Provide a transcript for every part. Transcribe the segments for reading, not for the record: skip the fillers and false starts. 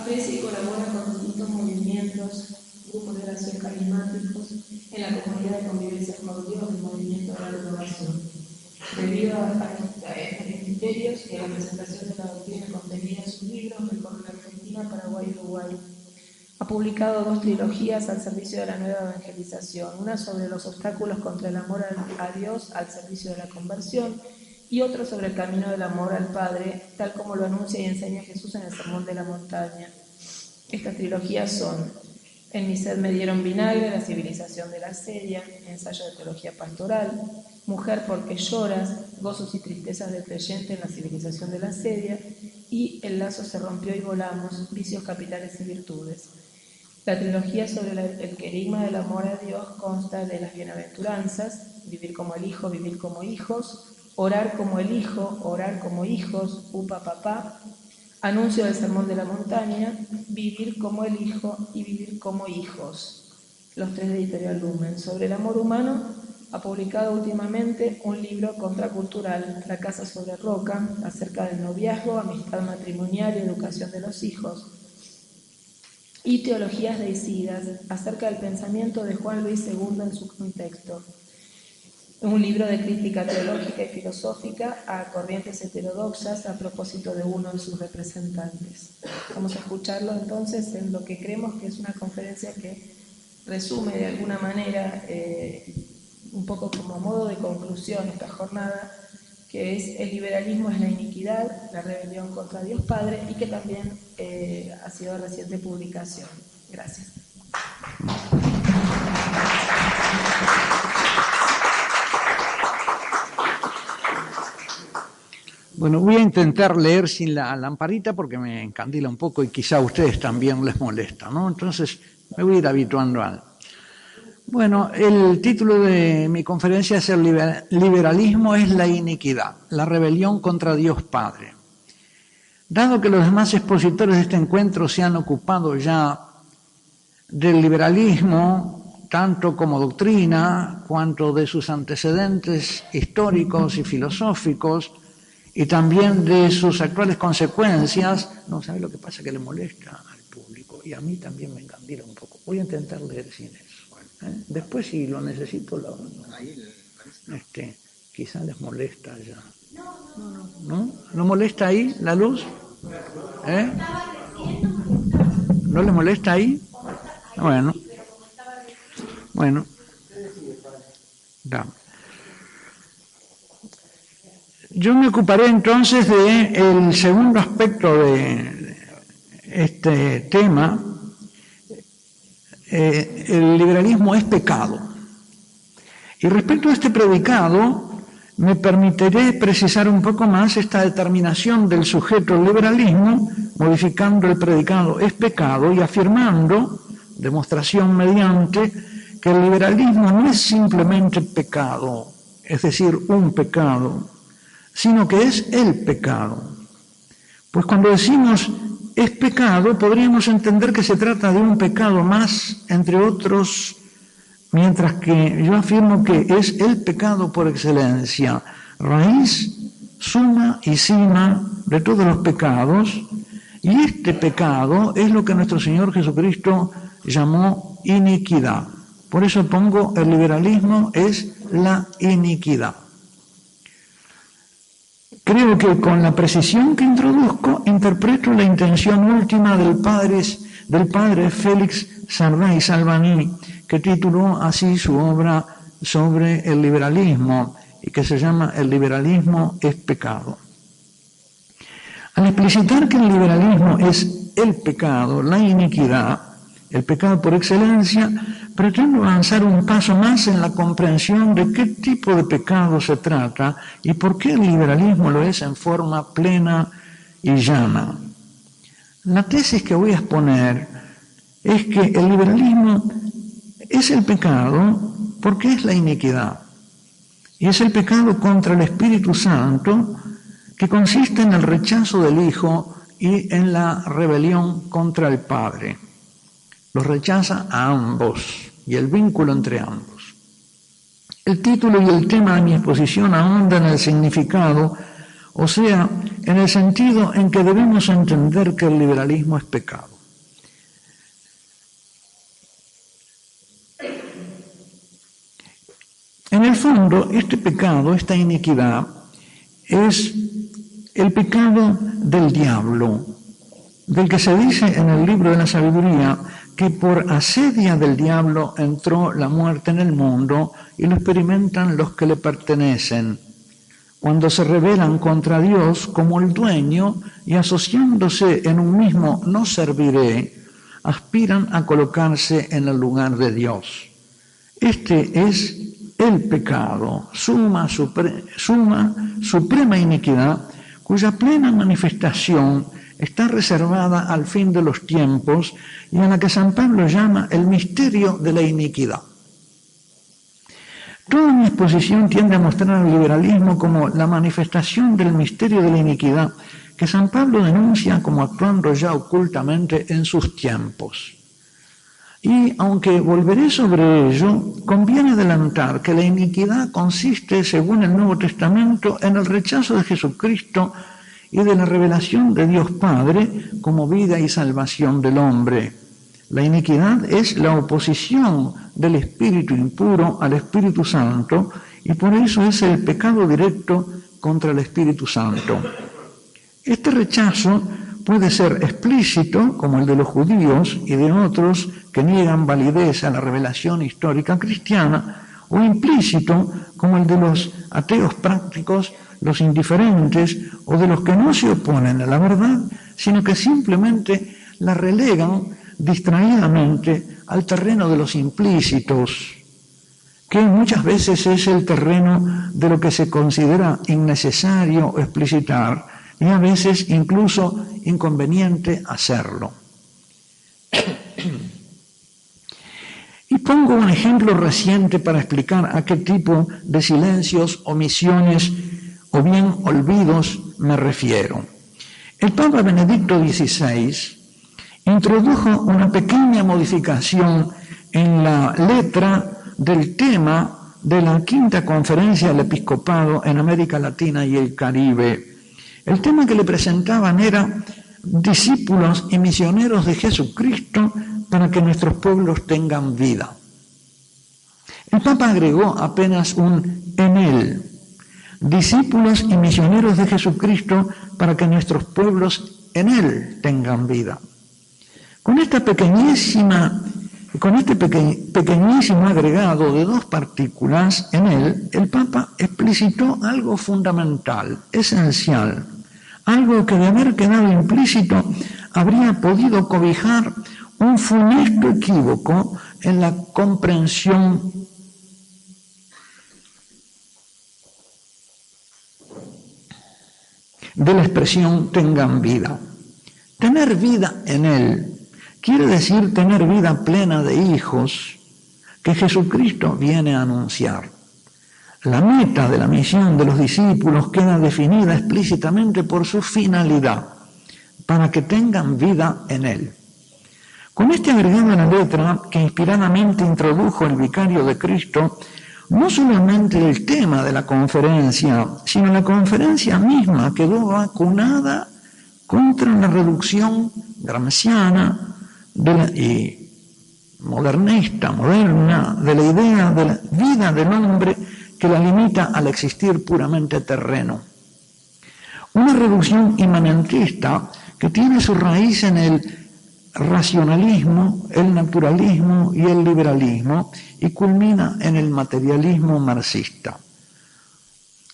aprecia y colabora con distintos movimientos, grupos de oración carismáticos en la comunidad de convivencia con Dios del movimiento de la renovación. Debido a estos criterios y a la presentación de la doctrina contenida en sus libros, recorre Argentina, Paraguay y Uruguay. Ha publicado 2 trilogías al servicio de la nueva evangelización, una sobre los obstáculos contra el amor a Dios al servicio de la conversión y otra sobre el camino del amor al Padre, tal como lo anuncia y enseña Jesús en el Sermón de la Montaña. Estas trilogías son En mi sed me dieron vinagre, la civilización de la sedia, ensayo de teología pastoral, Mujer porque lloras, gozos y tristezas del creyente en la civilización de la sedia, y El lazo se rompió y volamos, vicios capitales y virtudes. La trilogía sobre el querigma del amor a Dios consta de las bienaventuranzas, vivir como el Hijo, vivir como hijos, orar como el Hijo, orar como hijos, upa papá, anuncio del Sermón de la Montaña, vivir como el Hijo y vivir como hijos. Los 3 de Editorial Lumen. Sobre el amor humano, ha publicado últimamente un libro contracultural, La casa sobre roca, acerca del noviazgo, amistad matrimonial y educación de los hijos, y Teologías deicidas, acerca del pensamiento de Juan Luis II en su contexto. Un libro de crítica teológica y filosófica a corrientes heterodoxas a propósito de uno de sus representantes. Vamos a escucharlo entonces en lo que creemos que es una conferencia que resume de alguna manera, un poco como modo de conclusión esta jornada, que es el liberalismo es la iniquidad, la rebelión contra Dios Padre, y que también ha sido de reciente publicación. Gracias. Bueno, voy a intentar leer sin la lamparita porque me encandila un poco y quizá a ustedes también les molesta, ¿no? Entonces me voy a ir habituando a... Bueno, el título de mi conferencia es El liberalismo es la iniquidad, la rebelión contra Dios Padre. Dado que los demás expositores de este encuentro se han ocupado ya del liberalismo, tanto como doctrina, cuanto de sus antecedentes históricos y filosóficos, y también de sus actuales consecuencias, no sabe lo que pasa, que le molesta al público, y a mí también me encandila un poco. Voy a intentar leer sin eso. Después, si lo necesito, quizá les molesta ya. ¿No? ¿No molesta ahí la luz? ¿No les molesta ahí? Bueno. Da. Yo me ocuparé entonces del segundo aspecto de este tema. El liberalismo es pecado. Y respecto a este predicado, me permitiré precisar un poco más esta determinación del sujeto del liberalismo, modificando el predicado es pecado y afirmando, demostración mediante, que el liberalismo no es simplemente pecado, es decir, un pecado, sino que es el pecado. Pues cuando decimos es pecado, podríamos entender que se trata de un pecado más, entre otros, mientras que yo afirmo que es el pecado por excelencia, raíz, suma y cima de todos los pecados, y este pecado es lo que nuestro Señor Jesucristo llamó iniquidad. Por eso pongo el liberalismo es la iniquidad. Creo que con la precisión que introduzco, interpreto la intención última del padre Félix Sardá y Salvani, que tituló así su obra sobre el liberalismo, y que se llama El liberalismo es pecado. Al explicitar que el liberalismo es el pecado, la iniquidad, el pecado por excelencia, pretendo avanzar un paso más en la comprensión de qué tipo de pecado se trata y por qué el liberalismo lo es en forma plena y llana. La tesis que voy a exponer es que el liberalismo es el pecado porque es la iniquidad. Y es el pecado contra el Espíritu Santo, que consiste en el rechazo del Hijo y en la rebelión contra el Padre. Los rechaza a ambos y el vínculo entre ambos. El título y el tema de mi exposición ahondan en el significado, o sea, en el sentido en que debemos entender que el liberalismo es pecado. En el fondo, este pecado, esta iniquidad, es el pecado del diablo, del que se dice en el libro de la sabiduría que por asedia del diablo entró la muerte en el mundo y lo experimentan los que le pertenecen, cuando se rebelan contra Dios como el dueño y asociándose en un mismo no serviré, aspiran a colocarse en el lugar de Dios. Este es el pecado, suprema iniquidad, cuya plena manifestación está reservada al fin de los tiempos y a la que San Pablo llama el misterio de la iniquidad. Toda mi exposición tiende a mostrar al liberalismo como la manifestación del misterio de la iniquidad que San Pablo denuncia como actuando ya ocultamente en sus tiempos. Y aunque volveré sobre ello, conviene adelantar que la iniquidad consiste, según el Nuevo Testamento, en el rechazo de Jesucristo y de la revelación de Dios Padre como vida y salvación del hombre. La iniquidad es la oposición del espíritu impuro al Espíritu Santo y por eso es el pecado directo contra el Espíritu Santo. Este rechazo puede ser explícito, como el de los judíos y de otros que niegan validez a la revelación histórica cristiana, o implícito, como el de los ateos prácticos, los indiferentes o de los que no se oponen a la verdad, sino que simplemente la relegan distraídamente al terreno de los implícitos, que muchas veces es el terreno de lo que se considera innecesario explicitar y a veces incluso inconveniente hacerlo. Y pongo un ejemplo reciente para explicar a qué tipo de silencios, omisiones o bien olvidos me refiero. El Papa Benedicto XVI introdujo una pequeña modificación en la letra del tema de la Quinta Conferencia del Episcopado en América Latina y el Caribe. El tema que le presentaban era discípulos y misioneros de Jesucristo para que nuestros pueblos tengan vida. El Papa agregó apenas un en él, discípulos y misioneros de Jesucristo para que nuestros pueblos en él tengan vida. Con este pequeñísimo agregado de dos partículas en él, el Papa explicitó algo fundamental, esencial, algo que de haber quedado implícito habría podido cobijar un funesto equívoco en la comprensión de la expresión tengan vida. Tener vida en él quiere decir tener vida plena de hijos que Jesucristo viene a anunciar. La meta de la misión de los discípulos queda definida explícitamente por su finalidad, para que tengan vida en él. Con este agregado a la letra que inspiradamente introdujo el vicario de Cristo, no solamente el tema de la conferencia, sino la conferencia misma quedó vacunada contra la reducción gramsciana y moderna de la idea de la vida del hombre que la limita al existir puramente terreno. Una reducción inmanentista que tiene su raíz en el racionalismo, el naturalismo y el liberalismo y culmina en el materialismo marxista.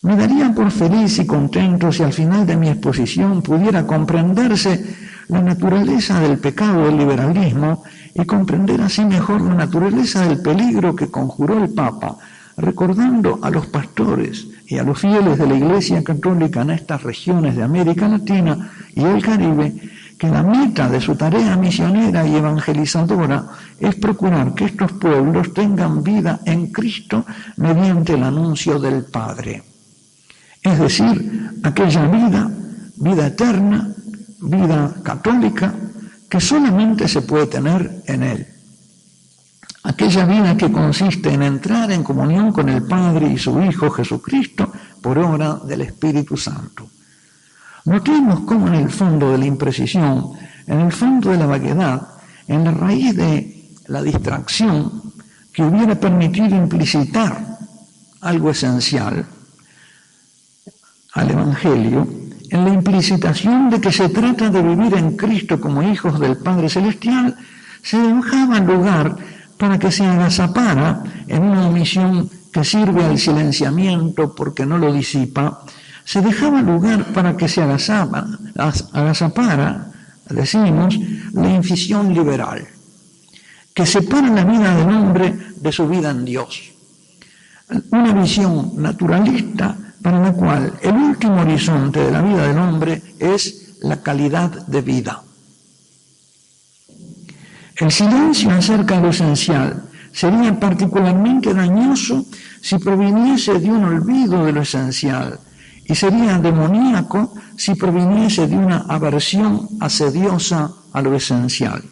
Me daría por feliz y contento si al final de mi exposición pudiera comprenderse la naturaleza del pecado del liberalismo y comprender así mejor la naturaleza del peligro que conjuró el Papa, recordando a los pastores y a los fieles de la Iglesia Católica en estas regiones de América Latina y el Caribe que la meta de su tarea misionera y evangelizadora es procurar que estos pueblos tengan vida en Cristo mediante el anuncio del Padre. Es decir, aquella vida eterna, vida católica, que solamente se puede tener en Él. Aquella vida que consiste en entrar en comunión con el Padre y su Hijo Jesucristo por obra del Espíritu Santo. Notemos cómo en el fondo de la imprecisión, en el fondo de la vaguedad, en la raíz de la distracción que hubiera permitido implicitar algo esencial al Evangelio, en la implicitación de que se trata de vivir en Cristo como hijos del Padre Celestial, se dejaba lugar para que se agazapara en una omisión que sirve al silenciamiento porque no lo disipa, se dejaba lugar para que se agazapara, decimos, la incisión liberal, que separa la vida del hombre de su vida en Dios. Una visión naturalista para la cual el último horizonte de la vida del hombre es la calidad de vida. El silencio acerca de lo esencial sería particularmente dañoso si proviniese de un olvido de lo esencial y sería demoníaco si proviniese de una aversión asediosa a lo esencial.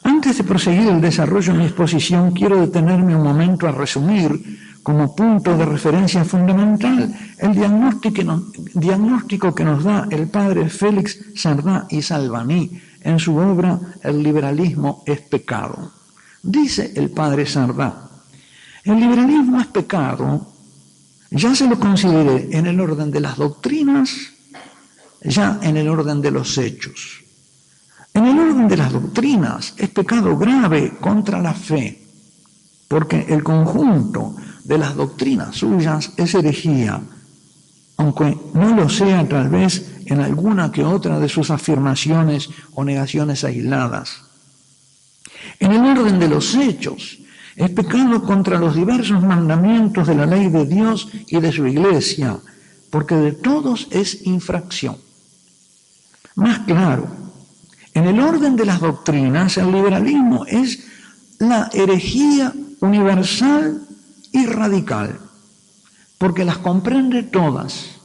Antes de proseguir el desarrollo de mi exposición, quiero detenerme un momento a resumir como punto de referencia fundamental el diagnóstico que nos da el padre Félix Sardá y Salvany en su obra El liberalismo es pecado. Dice el padre Sardá, el liberalismo es pecado, ya se lo consideré en el orden de las doctrinas, ya en el orden de los hechos. En el orden de las doctrinas es pecado grave contra la fe, porque el conjunto de las doctrinas suyas es herejía, aunque no lo sea tal vez en alguna que otra de sus afirmaciones o negaciones aisladas. En el orden de los hechos es pecado contra los diversos mandamientos de la ley de Dios y de su Iglesia, porque de todos es infracción. Más claro, en el orden de las doctrinas, el liberalismo es la herejía universal y radical, porque las comprende todas.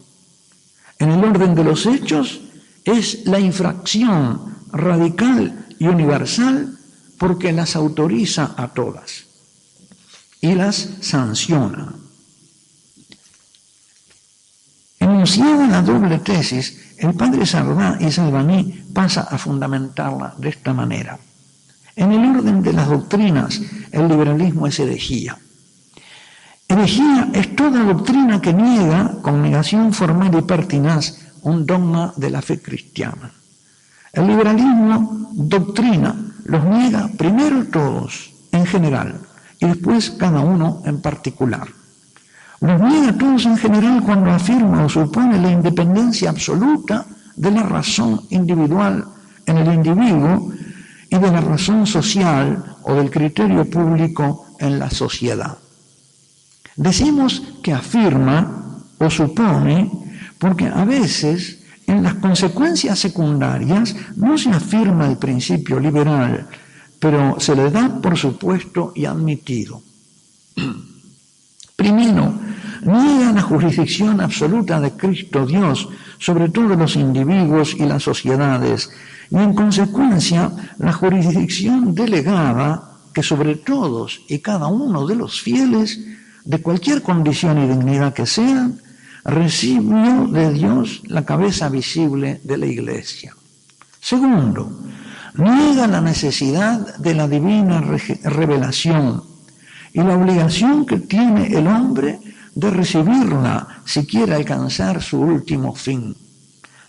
En el orden de los hechos es la infracción radical y universal, porque las autoriza a todas y las sanciona. Enunciada la doble tesis, el padre Sardá y Salvany pasa a fundamentarla de esta manera. En el orden de las doctrinas, el liberalismo es herejía. Herejía es toda doctrina que niega, con negación formal y pertinaz, un dogma de la fe cristiana. El liberalismo doctrina, los niega primero todos, en general, y después cada uno en particular. Los niega todos en general cuando afirma o supone la independencia absoluta de la razón individual en el individuo y de la razón social o del criterio público en la sociedad. Decimos que afirma o supone porque a veces en las consecuencias secundarias no se afirma el principio liberal, pero se le da por supuesto y admitido. Primero, niega la jurisdicción absoluta de Cristo Dios sobre todos los individuos y las sociedades, y en consecuencia la jurisdicción delegada que sobre todos y cada uno de los fieles, de cualquier condición y dignidad que sean, recibió de Dios la cabeza visible de la Iglesia. Segundo, niega la necesidad de la divina revelación y la obligación que tiene el hombre de recibirla si quiere alcanzar su último fin.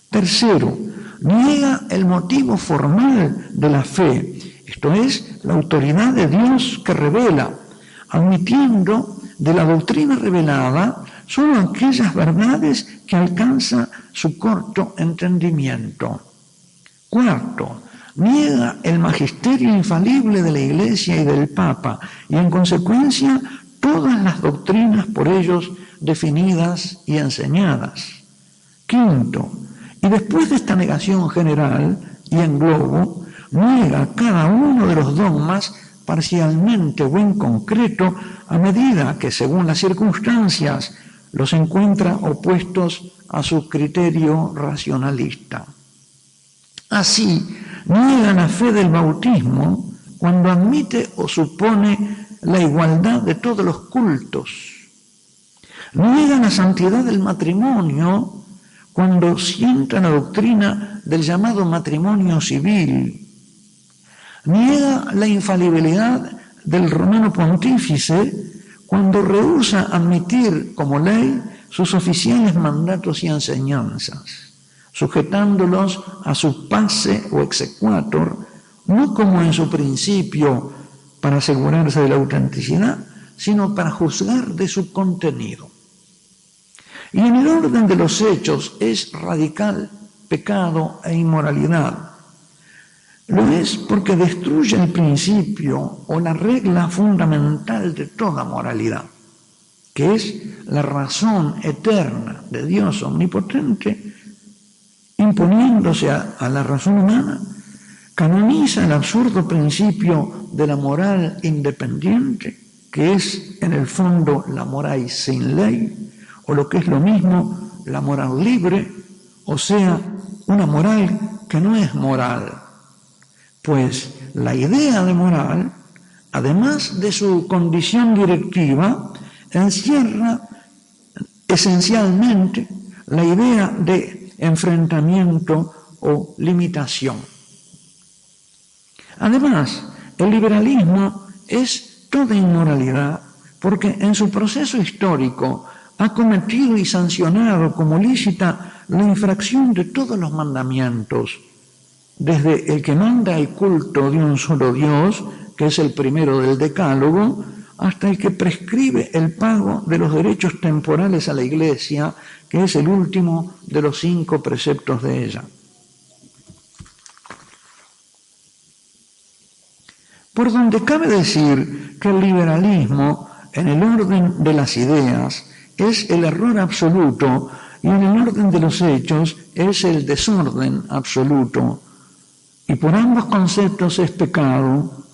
Tercero, niega el motivo formal de la fe, esto es, la autoridad de Dios que revela, admitiendo de la doctrina revelada solo aquellas verdades que alcanza su corto entendimiento. Cuarto, niega el magisterio infalible de la Iglesia y del Papa, y en consecuencia todas las doctrinas por ellos definidas y enseñadas. Quinto, y después de esta negación general y en globo, niega cada uno de los dogmas parcialmente o en concreto a medida que, según las circunstancias, los encuentra opuestos a su criterio racionalista. Así, niega la fe del bautismo cuando admite o supone la igualdad de todos los cultos. Niega la santidad del matrimonio cuando sienta la doctrina del llamado matrimonio civil. Niega la infalibilidad del romano pontífice cuando rehúsa admitir como ley sus oficiales mandatos y enseñanzas, sujetándolos a su pase o exequatur, no como en su principio para asegurarse de la autenticidad, sino para juzgar de su contenido. Y en el orden de los hechos es radical pecado e inmoralidad. Lo es porque destruye el principio o la regla fundamental de toda moralidad, que es la razón eterna de Dios omnipotente, imponiéndose a la razón humana, canoniza el absurdo principio de la moral independiente, que es en el fondo la moral sin ley, o lo que es lo mismo, la moral libre, o sea, una moral que no es moral. Pues la idea de moral, además de su condición directiva, encierra esencialmente la idea de enfrentamiento o limitación. Además, el liberalismo es toda inmoralidad porque en su proceso histórico ha cometido y sancionado como lícita la infracción de todos los mandamientos, desde el que manda el culto de un solo Dios, que es el primero del Decálogo, hasta el que prescribe el pago de los derechos temporales a la Iglesia, que es el último de los 5 preceptos de ella. Por donde cabe decir que el liberalismo, en el orden de las ideas, es el error absoluto y en el orden de los hechos es el desorden absoluto. Y por ambos conceptos es pecado,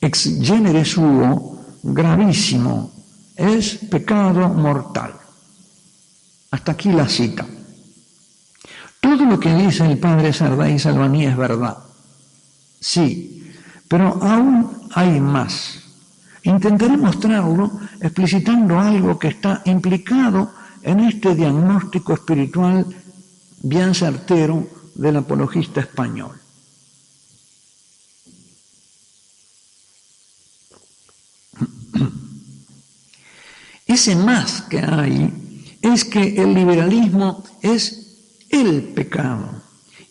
ex genere suo, gravísimo, es pecado mortal. Hasta aquí la cita. Todo lo que dice el padre Sardá Salvaní es verdad. Sí, pero aún hay más. Intentaré mostrarlo explicitando algo que está implicado en este diagnóstico espiritual bien certero del apologista español. Ese más que hay es que el liberalismo es el pecado,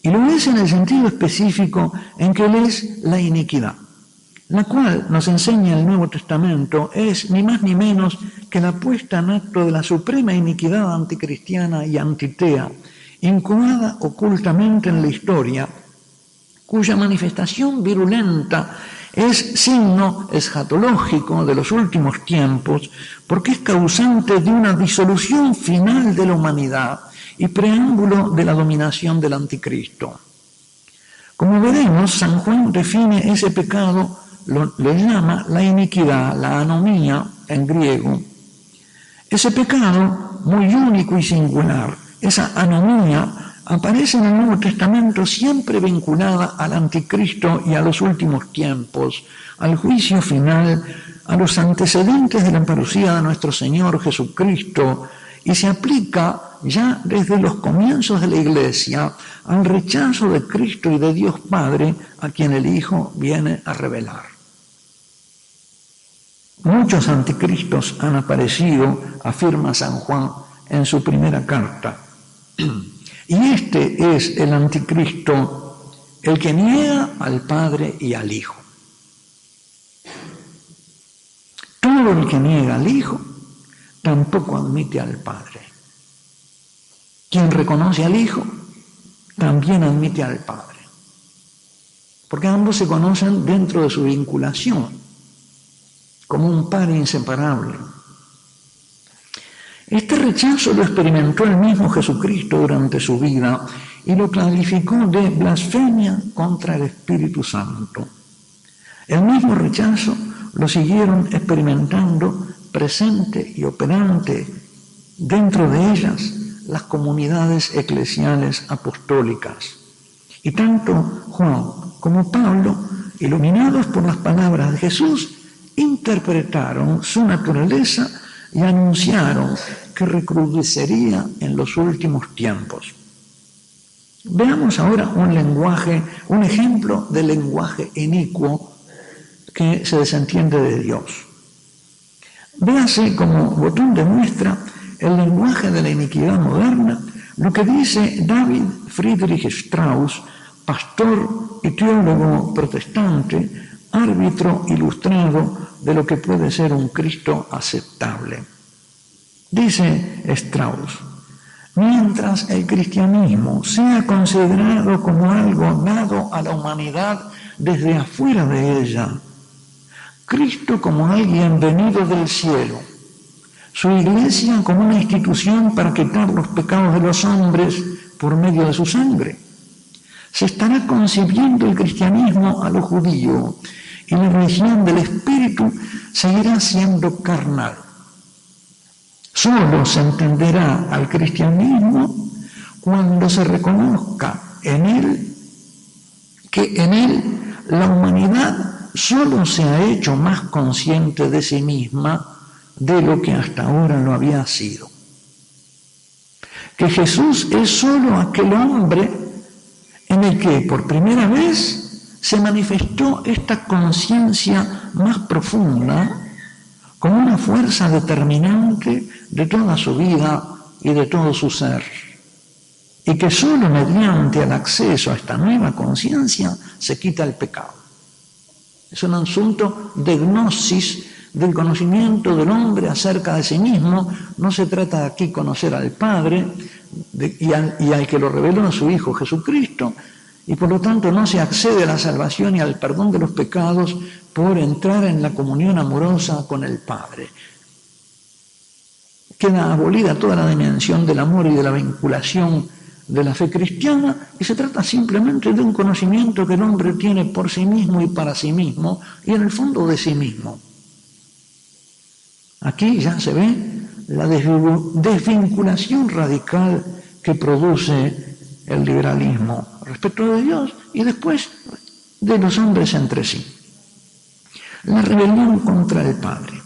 y lo es en el sentido específico en que él es la iniquidad, la cual, nos enseña el Nuevo Testamento, es ni más ni menos que la puesta en acto de la suprema iniquidad anticristiana y antitea, incubada ocultamente en la historia, cuya manifestación virulenta es signo escatológico de los últimos tiempos, porque es causante de una disolución final de la humanidad y preámbulo de la dominación del anticristo. Como veremos, San Juan define ese pecado, le llama la iniquidad, la anomía en griego. Ese pecado, muy único y singular, esa anomía, aparece en el Nuevo Testamento siempre vinculada al anticristo y a los últimos tiempos, al juicio final, a los antecedentes de la parucía de nuestro Señor Jesucristo, y se aplica ya desde los comienzos de la Iglesia al rechazo de Cristo y de Dios Padre a quien el Hijo viene a revelar. Muchos anticristos han aparecido, afirma San Juan en su primera carta. Y este es el anticristo, el que niega al Padre y al Hijo. Todo el que niega al Hijo tampoco admite al Padre. Quien reconoce al Hijo también admite al Padre. Porque ambos se conocen dentro de su vinculación, como un par inseparable. Este rechazo lo experimentó el mismo Jesucristo durante su vida y lo calificó de blasfemia contra el Espíritu Santo. El mismo rechazo lo siguieron experimentando presente y operante dentro de ellas las comunidades eclesiales apostólicas. Y tanto Juan como Pablo, iluminados por las palabras de Jesús, interpretaron su naturaleza y anunciaron que recrudecería en los últimos tiempos. Veamos ahora un ejemplo de lenguaje inicuo que se desentiende de Dios. Véase como botón de muestra el lenguaje de la iniquidad moderna, lo que dice David Friedrich Strauss, pastor y teólogo protestante, árbitro ilustrado de lo que puede ser un Cristo aceptable. Dice Strauss: mientras el cristianismo sea considerado como algo dado a la humanidad desde afuera de ella, Cristo como alguien venido del cielo, su iglesia como una institución para quitar los pecados de los hombres por medio de su sangre, se estará concibiendo el cristianismo a lo judío y la religión del espíritu seguirá siendo carnal. Solo se entenderá al cristianismo cuando se reconozca en él que en él la humanidad solo se ha hecho más consciente de sí misma de lo que hasta ahora lo había sido. Que Jesús es solo aquel hombre en el que por primera vez se manifestó esta conciencia más profunda como una fuerza determinante de toda su vida y de todo su ser. Y que solo mediante el acceso a esta nueva conciencia se quita el pecado. Es un asunto de gnosis, del conocimiento del hombre acerca de sí mismo. No se trata de aquí conocer al Padre y al que lo reveló en su Hijo Jesucristo, y por lo tanto no se accede a la salvación y al perdón de los pecados por entrar en la comunión amorosa con el Padre. Queda abolida toda la dimensión del amor y de la vinculación de la fe cristiana, y se trata simplemente de un conocimiento que el hombre tiene por sí mismo y para sí mismo, y en el fondo de sí mismo. Aquí ya se ve la desvinculación radical que produce el liberalismo respecto de Dios y después de los hombres entre sí. La rebelión contra el Padre.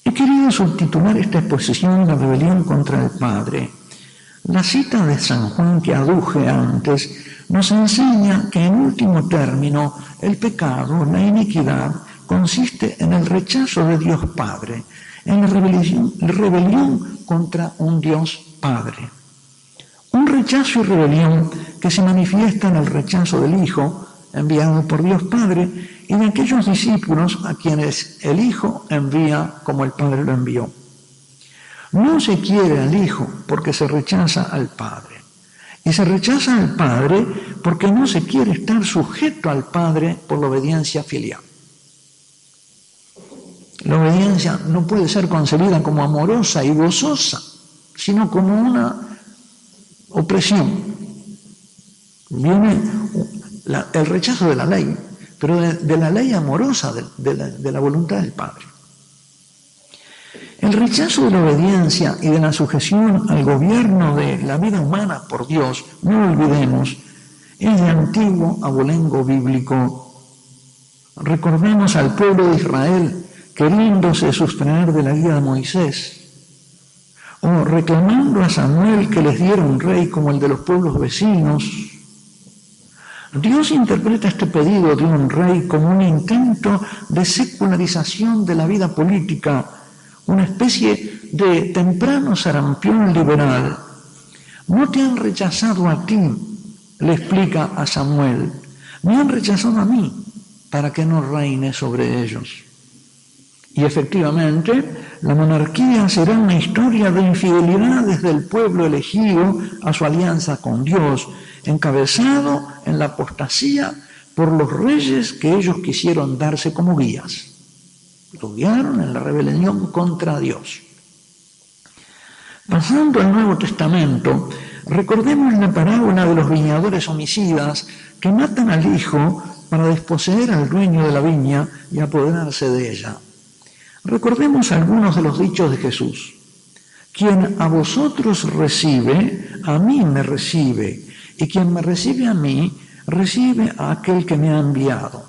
He querido subtitular esta exposición, La rebelión contra el Padre. La cita de San Juan que aduje antes nos enseña que en último término el pecado, la iniquidad, consiste en el rechazo de Dios Padre, en la rebelión contra un Dios Padre. Un rechazo y rebelión que se manifiesta en el rechazo del Hijo, enviado por Dios Padre, y de aquellos discípulos a quienes el Hijo envía como el Padre lo envió. No se quiere al Hijo porque se rechaza al Padre. Y se rechaza al Padre porque no se quiere estar sujeto al Padre por la obediencia filial. La obediencia no puede ser concebida como amorosa y gozosa, sino como una opresión. Viene el rechazo de la ley, pero de la ley amorosa, de la voluntad del Padre. El rechazo de la obediencia y de la sujeción al gobierno de la vida humana por Dios, no lo olvidemos, es de antiguo abolengo bíblico. Recordemos al pueblo de Israel queriéndose sustraer de la guía de Moisés, o reclamando a Samuel que les diera un rey como el de los pueblos vecinos. Dios interpreta este pedido de un rey como un intento de secularización de la vida política, una especie de temprano sarampión liberal. No te han rechazado a ti, le explica a Samuel, me han rechazado a mí para que no reine sobre ellos. Y efectivamente, la monarquía será una historia de infidelidades del pueblo elegido a su alianza con Dios, encabezado en la apostasía por los reyes que ellos quisieron darse como guías. Lo guiaron en la rebelión contra Dios. Pasando al Nuevo Testamento, recordemos la parábola de los viñadores homicidas que matan al hijo para desposeer al dueño de la viña y apoderarse de ella. Recordemos algunos de los dichos de Jesús. Quien a vosotros recibe, a mí me recibe, y quien me recibe a mí, recibe a aquel que me ha enviado.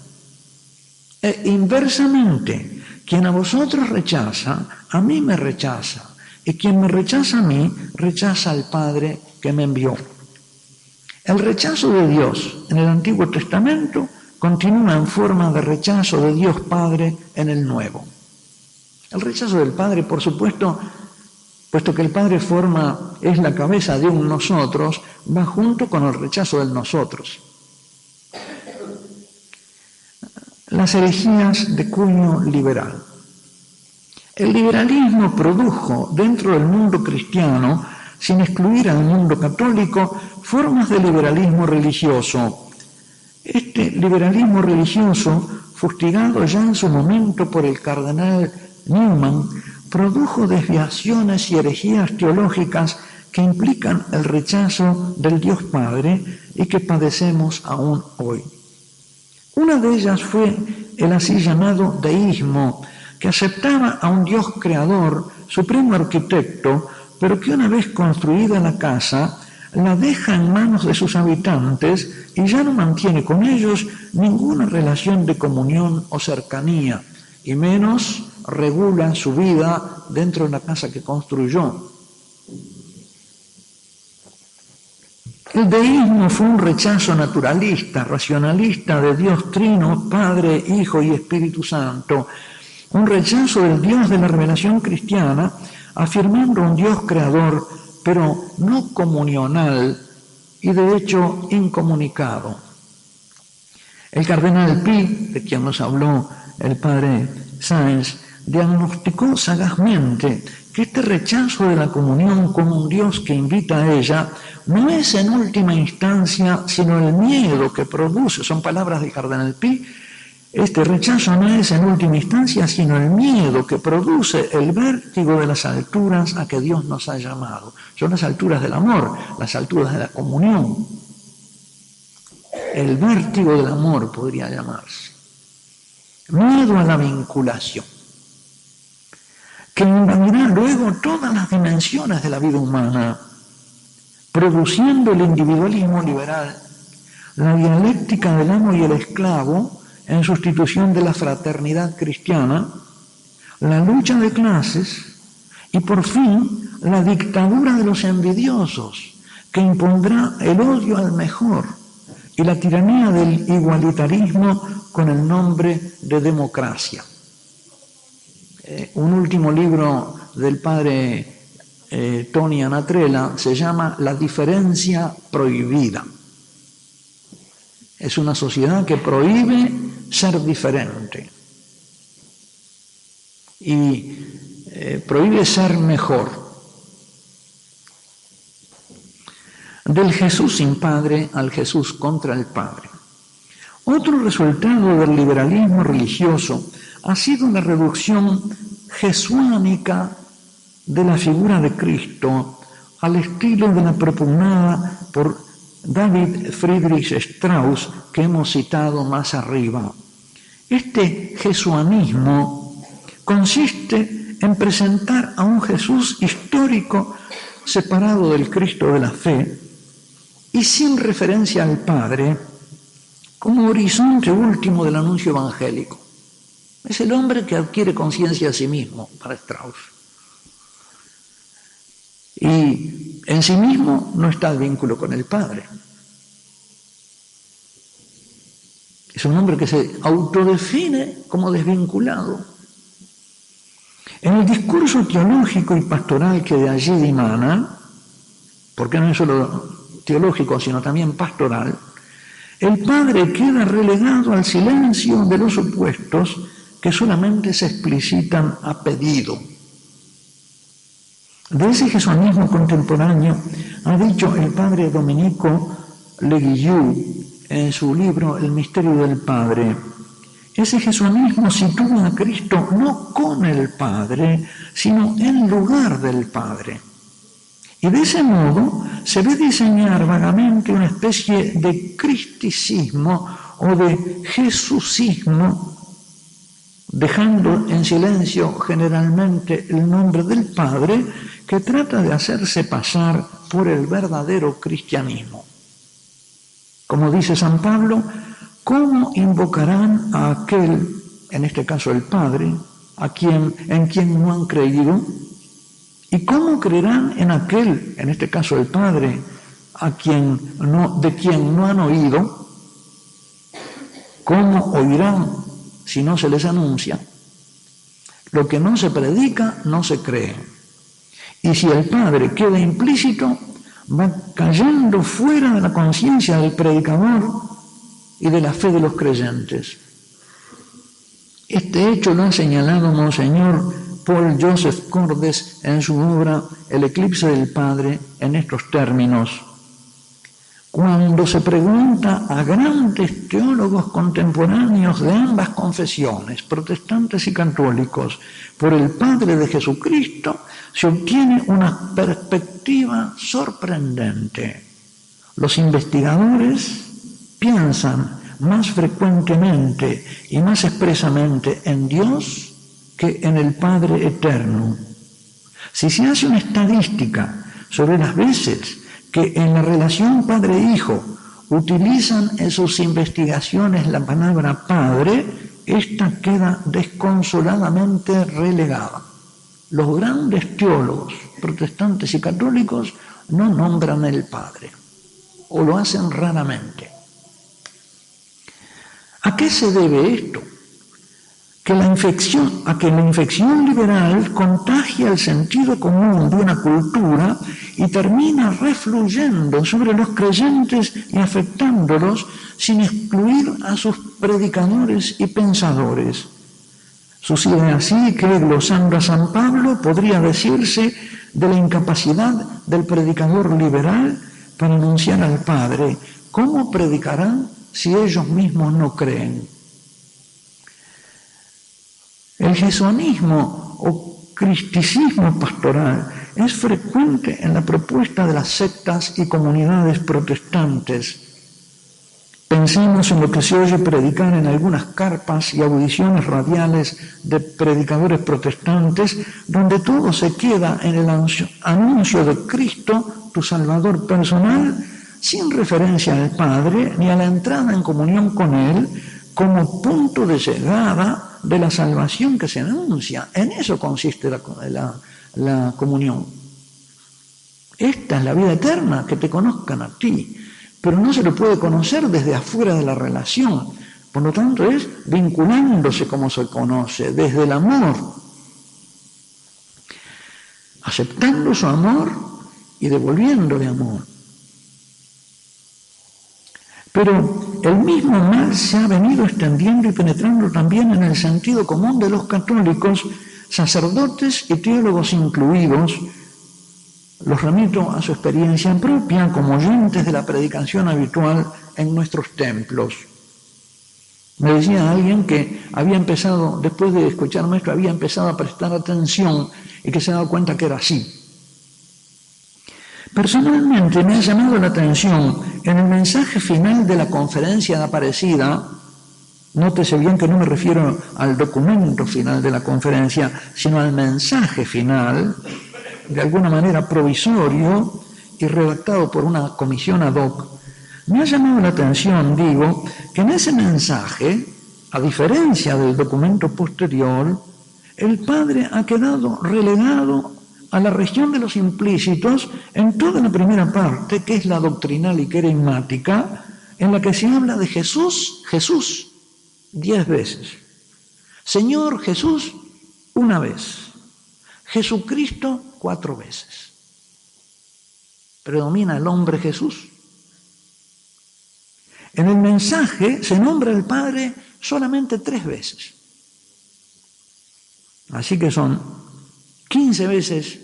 E inversamente, quien a vosotros rechaza, a mí me rechaza, y quien me rechaza a mí, rechaza al Padre que me envió. El rechazo de Dios en el Antiguo Testamento continúa en forma de rechazo de Dios Padre en el Nuevo. El rechazo del Padre, por supuesto, puesto que el Padre es la cabeza de un nosotros, va junto con el rechazo del nosotros. Las herejías de cuño liberal. El liberalismo produjo dentro del mundo cristiano, sin excluir al mundo católico, formas de liberalismo religioso. Este liberalismo religioso, fustigado ya en su momento por el cardenal Newman, produjo desviaciones y herejías teológicas que implican el rechazo del Dios Padre y que padecemos aún hoy. Una de ellas fue el así llamado deísmo, que aceptaba a un Dios creador, supremo arquitecto, pero que una vez construida la casa, la deja en manos de sus habitantes y ya no mantiene con ellos ninguna relación de comunión o cercanía, y menos regula su vida dentro de la casa que construyó. El deísmo fue un rechazo naturalista, racionalista de Dios Trino, Padre, Hijo y Espíritu Santo, un rechazo del Dios de la revelación cristiana, afirmando un Dios creador, pero no comunional y de hecho incomunicado. El cardenal Pi, de quien nos habló el padre Sáenz, diagnosticó sagazmente que este rechazo de la comunión con un Dios que invita a ella no es en última instancia sino el miedo que produce, son palabras del cardenal Pi, este rechazo no es en última instancia sino el miedo que produce el vértigo de las alturas a que Dios nos ha llamado. Son las alturas del amor, las alturas de la comunión. El vértigo del amor podría llamarse. Miedo a la vinculación, que invadirá luego todas las dimensiones de la vida humana, produciendo el individualismo liberal, la dialéctica del amo y el esclavo en sustitución de la fraternidad cristiana, la lucha de clases y por fin la dictadura de los envidiosos, que impondrá el odio al mejor y la tiranía del igualitarismo con el nombre de democracia. Un último libro del padre Tony Anatrella se llama La diferencia prohibida. Es una sociedad que prohíbe ser diferente y prohíbe ser mejor. Del Jesús sin Padre al Jesús contra el Padre. Otro resultado del liberalismo religioso ha sido la reducción jesuánica de la figura de Cristo al estilo de la propugnada por David Friedrich Strauss que hemos citado más arriba. Este jesuanismo consiste en presentar a un Jesús histórico separado del Cristo de la fe y sin referencia al Padre como horizonte último del anuncio evangélico. Es el hombre que adquiere conciencia a sí mismo, para Strauss. Y en sí mismo no está el vínculo con el Padre. Es un hombre que se autodefine como desvinculado. En el discurso teológico y pastoral que de allí dimana, porque no es solo teológico, sino también pastoral, el Padre queda relegado al silencio de los opuestos que solamente se explicitan a pedido. De ese jesuanismo contemporáneo ha dicho el padre Domenico Leguillou en su libro El misterio del Padre. Ese jesuanismo sitúa a Cristo no con el Padre, sino en lugar del Padre. Y de ese modo se ve diseñar vagamente una especie de cristicismo o de jesucismo, dejando en silencio generalmente el nombre del Padre, que trata de hacerse pasar por el verdadero cristianismo. Como dice San Pablo, ¿cómo invocarán a aquel, en este caso el Padre, en quien no han creído? ¿Y cómo creerán en aquel, en este caso el Padre, de quien no han oído? ¿Cómo oirán si no se les anuncia? Lo que no se predica, no se cree. Y si el Padre queda implícito, va cayendo fuera de la conciencia del predicador y de la fe de los creyentes. Este hecho lo ha señalado Monseñor Paul Joseph Cordes en su obra El eclipse del Padre en estos términos. Cuando se pregunta a grandes teólogos contemporáneos de ambas confesiones, protestantes y católicos, por el Padre de Jesucristo, se obtiene una perspectiva sorprendente. Los investigadores piensan más frecuentemente y más expresamente en Dios que en el Padre eterno. Si se hace una estadística sobre las veces que en la relación padre-hijo utilizan en sus investigaciones la palabra Padre, esta queda desconsoladamente relegada. Los grandes teólogos protestantes y católicos no nombran el Padre, o lo hacen raramente. ¿A qué se debe esto? A que la infección liberal contagia el sentido común de una cultura y termina refluyendo sobre los creyentes y afectándolos sin excluir a sus predicadores y pensadores. Sucede así que, glosando a San Pablo, podría decirse de la incapacidad del predicador liberal para anunciar al Padre. ¿Cómo predicarán si ellos mismos no creen? El jesuanismo o cristicismo pastoral es frecuente en la propuesta de las sectas y comunidades protestantes. Pensemos en lo que se oye predicar en algunas carpas y audiciones radiales de predicadores protestantes, donde todo se queda en el anuncio de Cristo, tu Salvador personal, sin referencia al Padre ni a la entrada en comunión con Él como punto de llegada de la salvación que se anuncia. En eso consiste la comunión. Esta es la vida eterna, que te conozcan a ti, pero no se lo puede conocer desde afuera de la relación. Por lo tanto, es vinculándose como se conoce, desde el amor, aceptando su amor y devolviéndole amor. Pero el mismo mal se ha venido extendiendo y penetrando también en el sentido común de los católicos, sacerdotes y teólogos incluidos. Los remito a su experiencia propia como oyentes de la predicación habitual en nuestros templos. Me decía alguien que había empezado, después de escucharme esto, había empezado a prestar atención y que se ha dado cuenta que era así. Personalmente me ha llamado la atención en el mensaje final de la conferencia de Aparecida. Nótese bien que no me refiero al documento final de la conferencia, sino al mensaje final, de alguna manera provisorio y redactado por una comisión ad hoc. Me ha llamado la atención, digo, que en ese mensaje, a diferencia del documento posterior, el Padre ha quedado relegado a la región de los implícitos en toda la primera parte, que es la doctrinal y querigmática, en la que se habla de Jesús, 10 veces. Señor Jesús, 1 vez. Jesucristo, 4 veces. Predomina el hombre Jesús. En el mensaje se nombra al Padre solamente 3 veces. Así que son 15 veces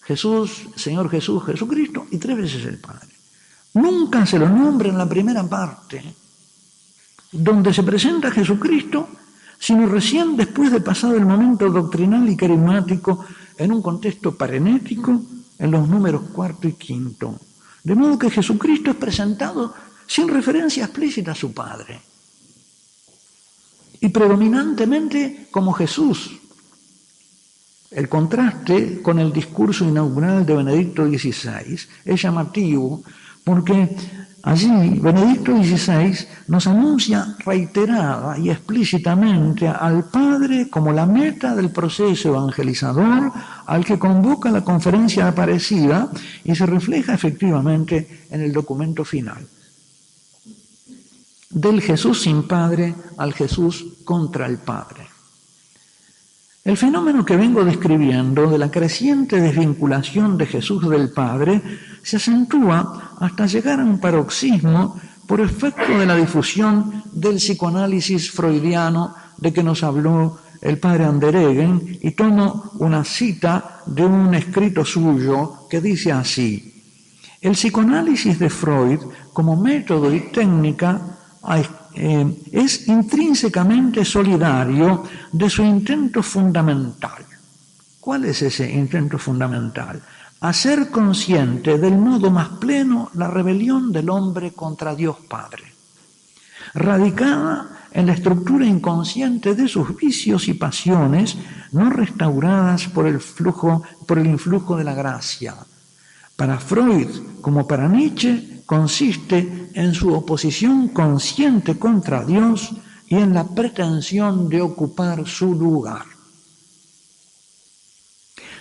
Jesús, Señor Jesús, Jesucristo, y 3 veces el Padre. Nunca se lo nombra en la primera parte, donde se presenta Jesucristo, sino recién después de pasado el momento doctrinal y carismático en un contexto parenético en los números 4 y 5. De modo que Jesucristo es presentado sin referencia explícita a su Padre, y predominantemente como Jesús. El contraste con el discurso inaugural de Benedicto XVI es llamativo porque allí Benedicto XVI nos anuncia reiterada y explícitamente al Padre como la meta del proceso evangelizador al que convoca la conferencia de Aparecida y se refleja efectivamente en el documento final. del Jesús sin Padre al Jesús contra el Padre. El fenómeno que vengo describiendo de la creciente desvinculación de Jesús del Padre se acentúa hasta llegar a un paroxismo por efecto de la difusión del psicoanálisis freudiano de que nos habló el padre Andereggen, y tomo una cita de un escrito suyo que dice así: el psicoanálisis de Freud como método y técnica es intrínsecamente solidario de su intento fundamental. ¿Cuál es ese intento fundamental? Hacer consciente del modo más pleno la rebelión del hombre contra Dios Padre, radicada en la estructura inconsciente de sus vicios y pasiones no restauradas por el influjo de la gracia. Para Freud, como para Nietzsche, consiste en su oposición consciente contra Dios y en la pretensión de ocupar su lugar.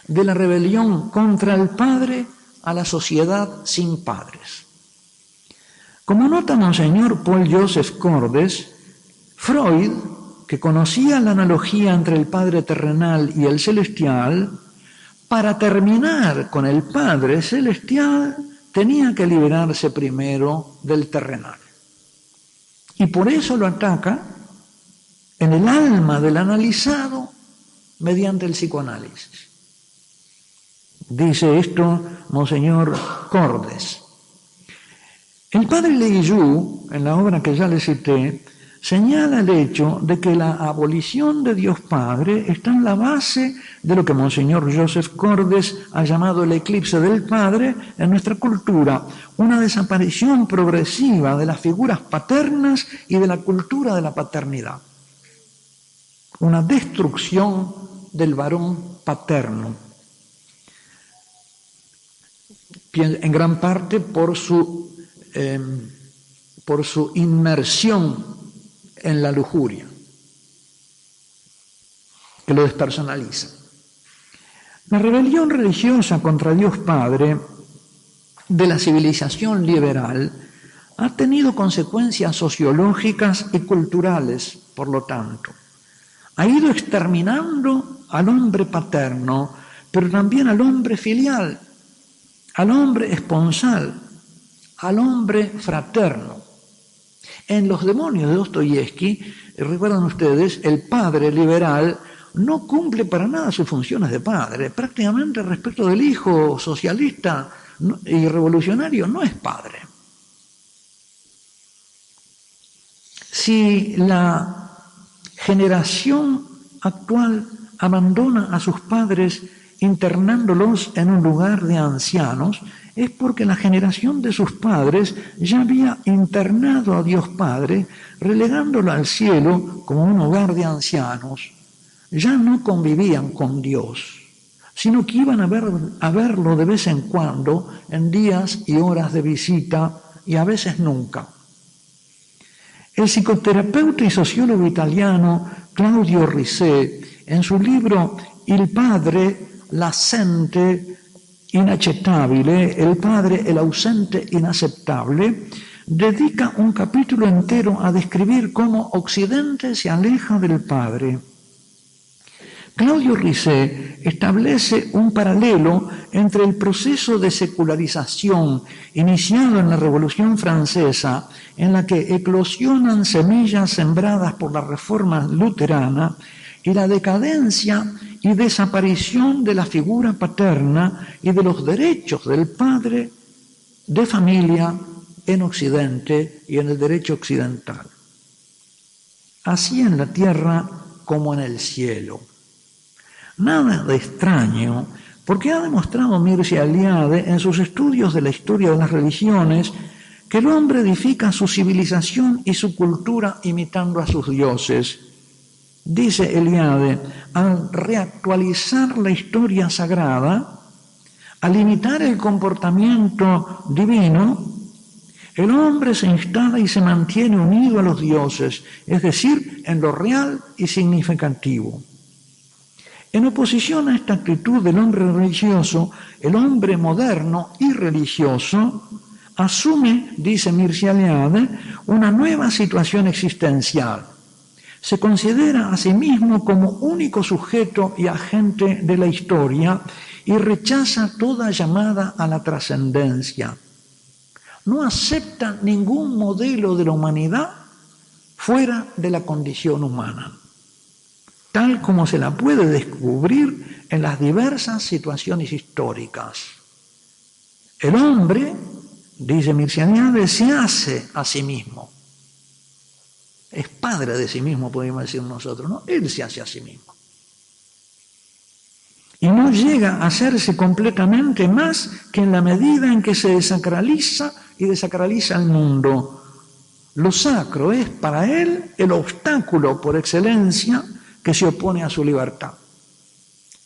De la rebelión contra el Padre a la sociedad sin padres. Como nota Monseñor Paul Joseph Cordes, Freud, que conocía la analogía entre el Padre terrenal y el celestial, para terminar con el Padre celestial tenía que liberarse primero del terrenal. Y por eso lo ataca en el alma del analizado mediante el psicoanálisis. Dice esto Monseñor Cordes. El padre Leguillou, en la obra que ya le cité, señala el hecho de que la abolición de Dios Padre está en la base de lo que Monseñor Joseph Cordes ha llamado el eclipse del Padre en nuestra cultura, una desaparición progresiva de las figuras paternas y de la cultura de la paternidad, una destrucción del varón paterno, en gran parte por su inmersión en la lujuria, que lo despersonaliza. La rebelión religiosa contra Dios Padre de la civilización liberal ha tenido consecuencias sociológicas y culturales, por lo tanto. Ha ido exterminando al hombre paterno, pero también al hombre filial, al hombre esponsal, al hombre fraterno. En Los demonios de Dostoyevsky, recuerdan ustedes, el padre liberal no cumple para nada sus funciones de padre. Prácticamente respecto del hijo socialista y revolucionario no es padre. Si la generación actual abandona a sus padres internándolos en un lugar de ancianos, es porque la generación de sus padres ya había internado a Dios Padre, relegándolo al cielo como un hogar de ancianos. Ya no convivían con Dios, sino que iban a verlo de vez en cuando, en días y horas de visita, y a veces nunca. El psicoterapeuta y sociólogo italiano Claudio Risset, en su libro Il padre, l'assente inaccettabile, el padre, el ausente inaceptable, dedica un capítulo entero a describir cómo Occidente se aleja del padre. Claudio Risset establece un paralelo entre el proceso de secularización iniciado en la Revolución Francesa, en la que eclosionan semillas sembradas por la Reforma luterana, y la decadencia y desaparición de la figura paterna y de los derechos del padre de familia en Occidente y en el derecho occidental. Así en la tierra como en el cielo. Nada de extraño, porque ha demostrado Mircea Eliade en sus estudios de la historia de las religiones que el hombre edifica su civilización y su cultura imitando a sus dioses. Dice Eliade, al reactualizar la historia sagrada, al imitar el comportamiento divino, el hombre se instala y se mantiene unido a los dioses, es decir, en lo real y significativo. En oposición a esta actitud del hombre religioso, el hombre moderno y religioso asume, dice Mircea Eliade, una nueva situación existencial. Se considera a sí mismo como único sujeto y agente de la historia y rechaza toda llamada a la trascendencia. No acepta ningún modelo de la humanidad fuera de la condición humana, tal como se la puede descubrir en las diversas situaciones históricas. El hombre, dice Mircea Eliade, se hace a sí mismo. Es padre de sí mismo, podemos decir nosotros, ¿no? Él se hace a sí mismo. Y no llega a hacerse completamente más que en la medida en que se desacraliza y desacraliza el mundo. Lo sacro es para él el obstáculo por excelencia que se opone a su libertad.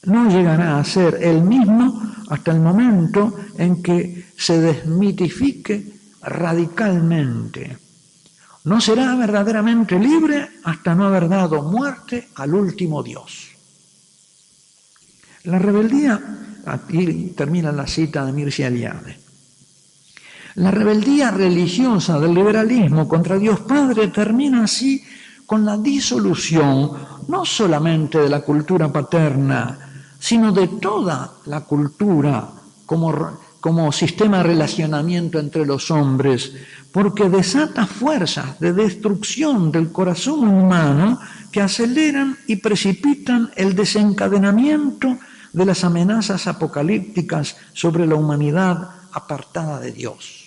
No llegará a ser él mismo hasta el momento en que se desmitifique radicalmente. No será verdaderamente libre hasta no haber dado muerte al último Dios. La rebeldía, aquí termina la cita de Mircea Eliade, la rebeldía religiosa del liberalismo contra Dios Padre termina así con la disolución no solamente de la cultura paterna, sino de toda la cultura como sistema de relacionamiento entre los hombres, porque desata fuerzas de destrucción del corazón humano que aceleran y precipitan el desencadenamiento de las amenazas apocalípticas sobre la humanidad apartada de Dios.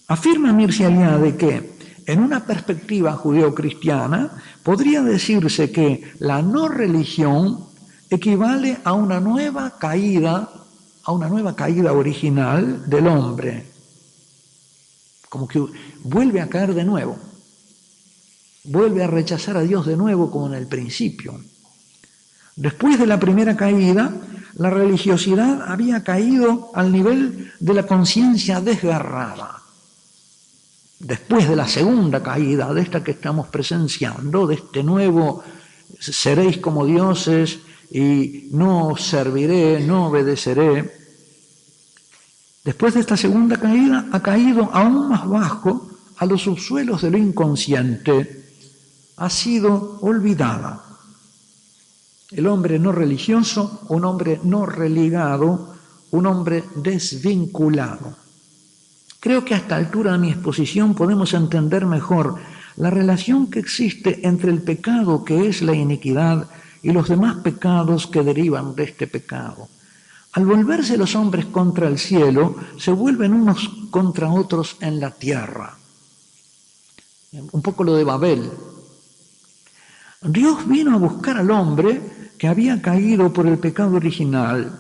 Afirma Mircea Eliade que, en una perspectiva judeocristiana, podría decirse que la no religión equivale a una nueva caída original del hombre, como que vuelve a caer de nuevo, vuelve a rechazar a Dios de nuevo como en el principio. Después de la primera caída, la religiosidad había caído al nivel de la conciencia desgarrada. Después de la segunda caída, de esta que estamos presenciando, de este nuevo seréis como dioses y no os serviré, no obedeceré, después de esta segunda caída ha caído aún más bajo a los subsuelos de lo inconsciente, ha sido olvidada. El hombre no religioso, un hombre no religado, un hombre desvinculado. Creo que a esta altura de mi exposición podemos entender mejor la relación que existe entre el pecado que es la iniquidad y los demás pecados que derivan de este pecado. Al volverse los hombres contra el cielo, se vuelven unos contra otros en la tierra. Un poco lo de Babel. Dios vino a buscar al hombre que había caído por el pecado original.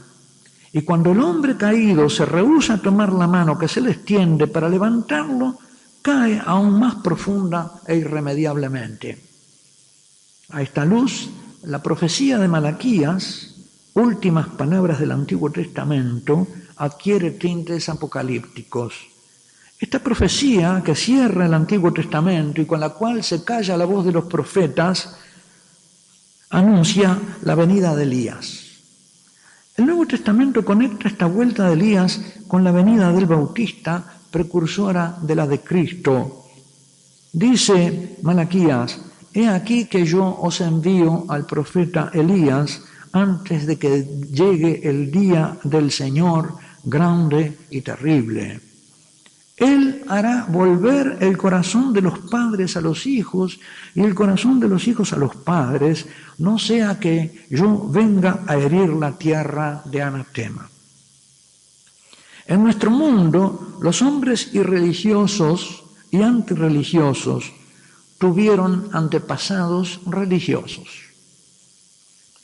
Y cuando el hombre caído se rehúsa a tomar la mano que se le extiende para levantarlo, cae aún más profunda e irremediablemente. A esta luz, la profecía de Malaquías, últimas palabras del Antiguo Testamento, adquiere tintes apocalípticos. Esta profecía que cierra el Antiguo Testamento y con la cual se calla la voz de los profetas, anuncia la venida de Elías. El Nuevo Testamento conecta esta vuelta de Elías con la venida del Bautista, precursora de la de Cristo. Dice Malaquías: he aquí que yo os envío al profeta Elías antes de que llegue el día del Señor grande y terrible. Él hará volver el corazón de los padres a los hijos y el corazón de los hijos a los padres, no sea que yo venga a herir la tierra de anatema. En nuestro mundo, los hombres irreligiosos y antirreligiosos tuvieron antepasados religiosos.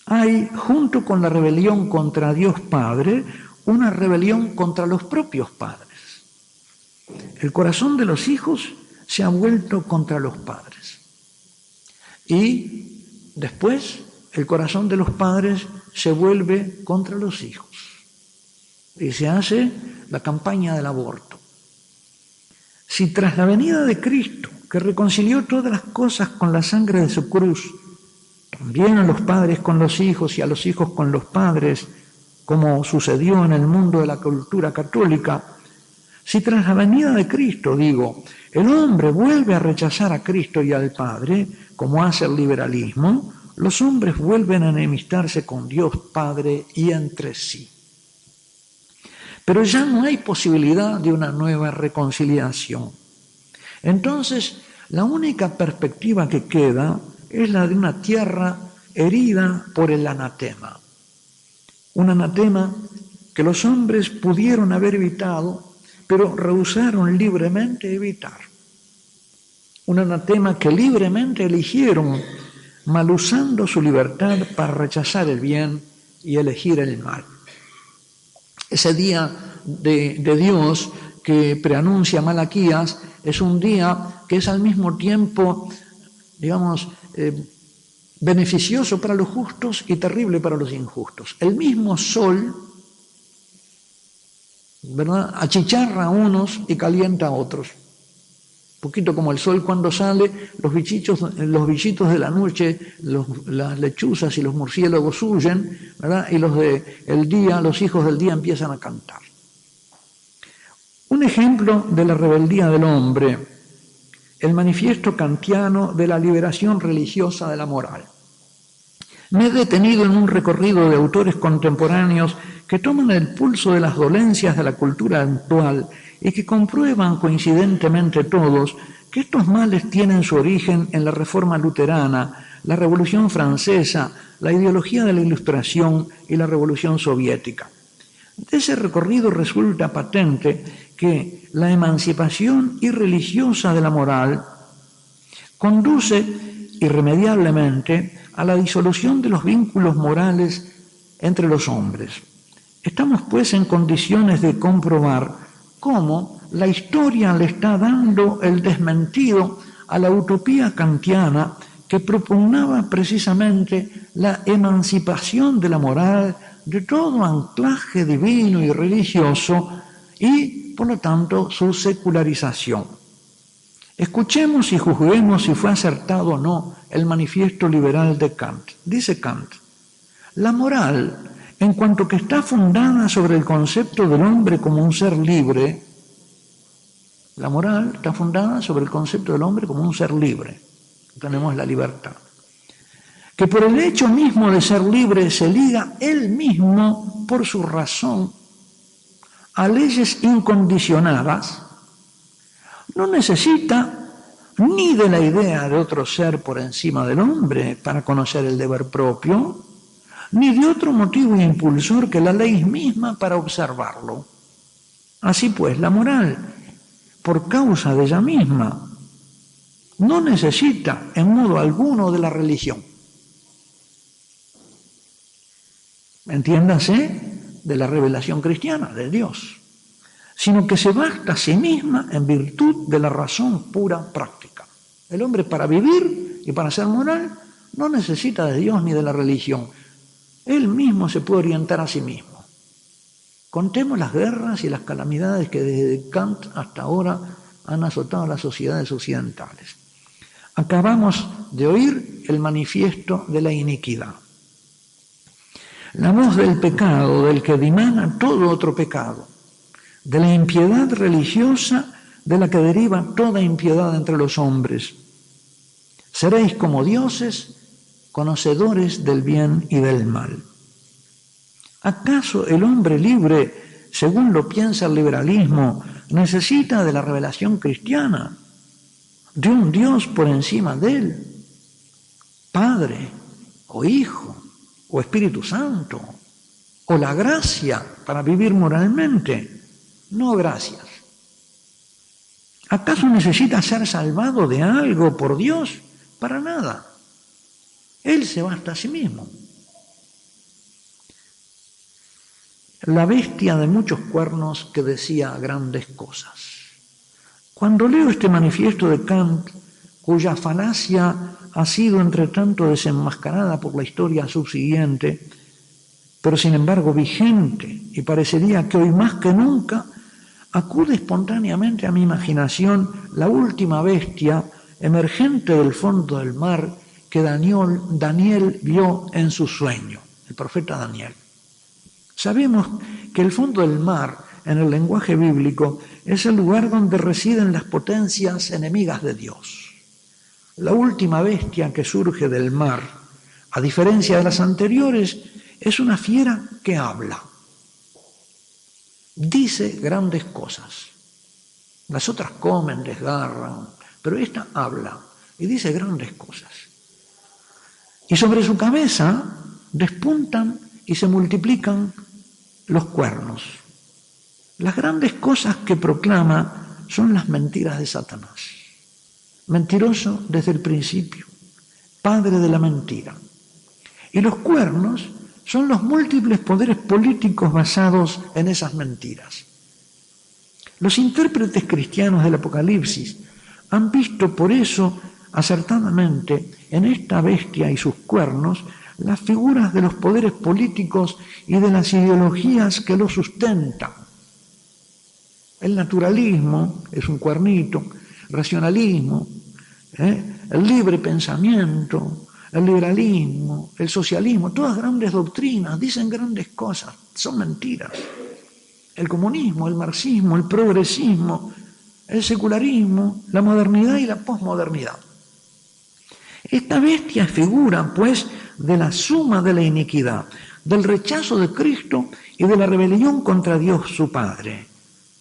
Hay, junto con la rebelión contra Dios Padre, una rebelión contra los propios padres. El corazón de los hijos se ha vuelto contra los padres. Y después el corazón de los padres se vuelve contra los hijos. Y se hace la campaña del aborto. Si tras la venida de Cristo, que reconcilió todas las cosas con la sangre de su cruz, también a los padres con los hijos y a los hijos con los padres, como sucedió en el mundo de la cultura católica, Si tras la venida de Cristo, digo, el hombre vuelve a rechazar a Cristo y al Padre, como hace el liberalismo, los hombres vuelven a enemistarse con Dios Padre y entre sí. Pero ya no hay posibilidad de una nueva reconciliación. Entonces, la única perspectiva que queda es la de una tierra herida por el anatema. Un anatema que los hombres pudieron haber evitado, pero rehusaron libremente evitar. Un anatema que libremente eligieron, mal usando su libertad para rechazar el bien y elegir el mal. Ese día de Dios que preanuncia Malaquías es un día que es al mismo tiempo, digamos, beneficioso para los justos y terrible para los injustos. El mismo sol, ¿verdad?, achicharra a unos y calienta a otros. Un poquito como el sol cuando sale, los bichitos de la noche, las lechuzas y los murciélagos huyen, ¿verdad?, y los hijos del día empiezan a cantar. Un ejemplo de la rebeldía del hombre, el manifiesto kantiano de la liberación religiosa de la moral. Me he detenido en un recorrido de autores contemporáneos que toman el pulso de las dolencias de la cultura actual y que comprueban coincidentemente todos que estos males tienen su origen en la Reforma luterana, la Revolución Francesa, la ideología de la Ilustración y la Revolución Soviética. De ese recorrido resulta patente que la emancipación irreligiosa de la moral conduce irremediablemente a la disolución de los vínculos morales entre los hombres. Estamos pues en condiciones de comprobar cómo la historia le está dando el desmentido a la utopía kantiana que propugnaba precisamente la emancipación de la moral de todo anclaje divino y religioso y, por lo tanto, su secularización. Escuchemos y juzguemos si fue acertado o no el manifiesto liberal de Kant. Dice Kant, la moral, en cuanto que está fundada sobre el concepto del hombre como un ser libre, la moral está fundada sobre el concepto del hombre como un ser libre. Tenemos la libertad. Que por el hecho mismo de ser libre se liga él mismo por su razón a leyes incondicionadas, no necesita ni de la idea de otro ser por encima del hombre para conocer el deber propio, ni de otro motivo impulsor que la ley misma para observarlo. Así pues, la moral, por causa de ella misma, no necesita en modo alguno de la religión. Entiéndase, de la revelación cristiana, de Dios, sino que se basta a sí misma en virtud de la razón pura práctica. El hombre para vivir y para ser moral no necesita de Dios ni de la religión. Él mismo se puede orientar a sí mismo. Contemos las guerras y las calamidades que desde Kant hasta ahora han azotado a las sociedades occidentales. Acabamos de oír el manifiesto de la iniquidad. La voz del pecado, del que dimana todo otro pecado, de la impiedad religiosa de la que deriva toda impiedad entre los hombres. Seréis como dioses, conocedores del bien y del mal. ¿Acaso el hombre libre, según lo piensa el liberalismo, necesita de la revelación cristiana, de un Dios por encima de él, Padre o Hijo o Espíritu Santo, o la gracia para vivir moralmente? No, gracias. ¿Acaso necesita ser salvado de algo por Dios? Para nada. Él se basta a sí mismo. La bestia de muchos cuernos que decía grandes cosas. Cuando leo este manifiesto de Kant, cuya falacia ha sido entre tanto desenmascarada por la historia subsiguiente, pero sin embargo vigente, y parecería que hoy más que nunca acude espontáneamente a mi imaginación la última bestia emergente del fondo del mar que Daniel vio en su sueño, el profeta Daniel. Sabemos que el fondo del mar en el lenguaje bíblico, es el lugar donde residen las potencias enemigas de Dios. La última bestia que surge del mar, a diferencia de las anteriores, es una fiera que habla. Dice grandes cosas. Las otras comen, desgarran, pero esta habla y dice grandes cosas. Y sobre su cabeza despuntan y se multiplican los cuernos. Las grandes cosas que proclama son las mentiras de Satanás. Mentiroso desde el principio, padre de la mentira. Y los cuernos son los múltiples poderes políticos basados en esas mentiras. Los intérpretes cristianos del Apocalipsis han visto por eso acertadamente en esta bestia y sus cuernos las figuras de los poderes políticos y de las ideologías que lo sustentan. El naturalismo es un cuernito, racionalismo, el libre pensamiento, el liberalismo, el socialismo, todas grandes doctrinas, dicen grandes cosas, son mentiras. El comunismo, el marxismo, el progresismo, el secularismo, la modernidad y la posmodernidad. Esta bestia es figura, pues, de la suma de la iniquidad, del rechazo de Cristo y de la rebelión contra Dios su Padre.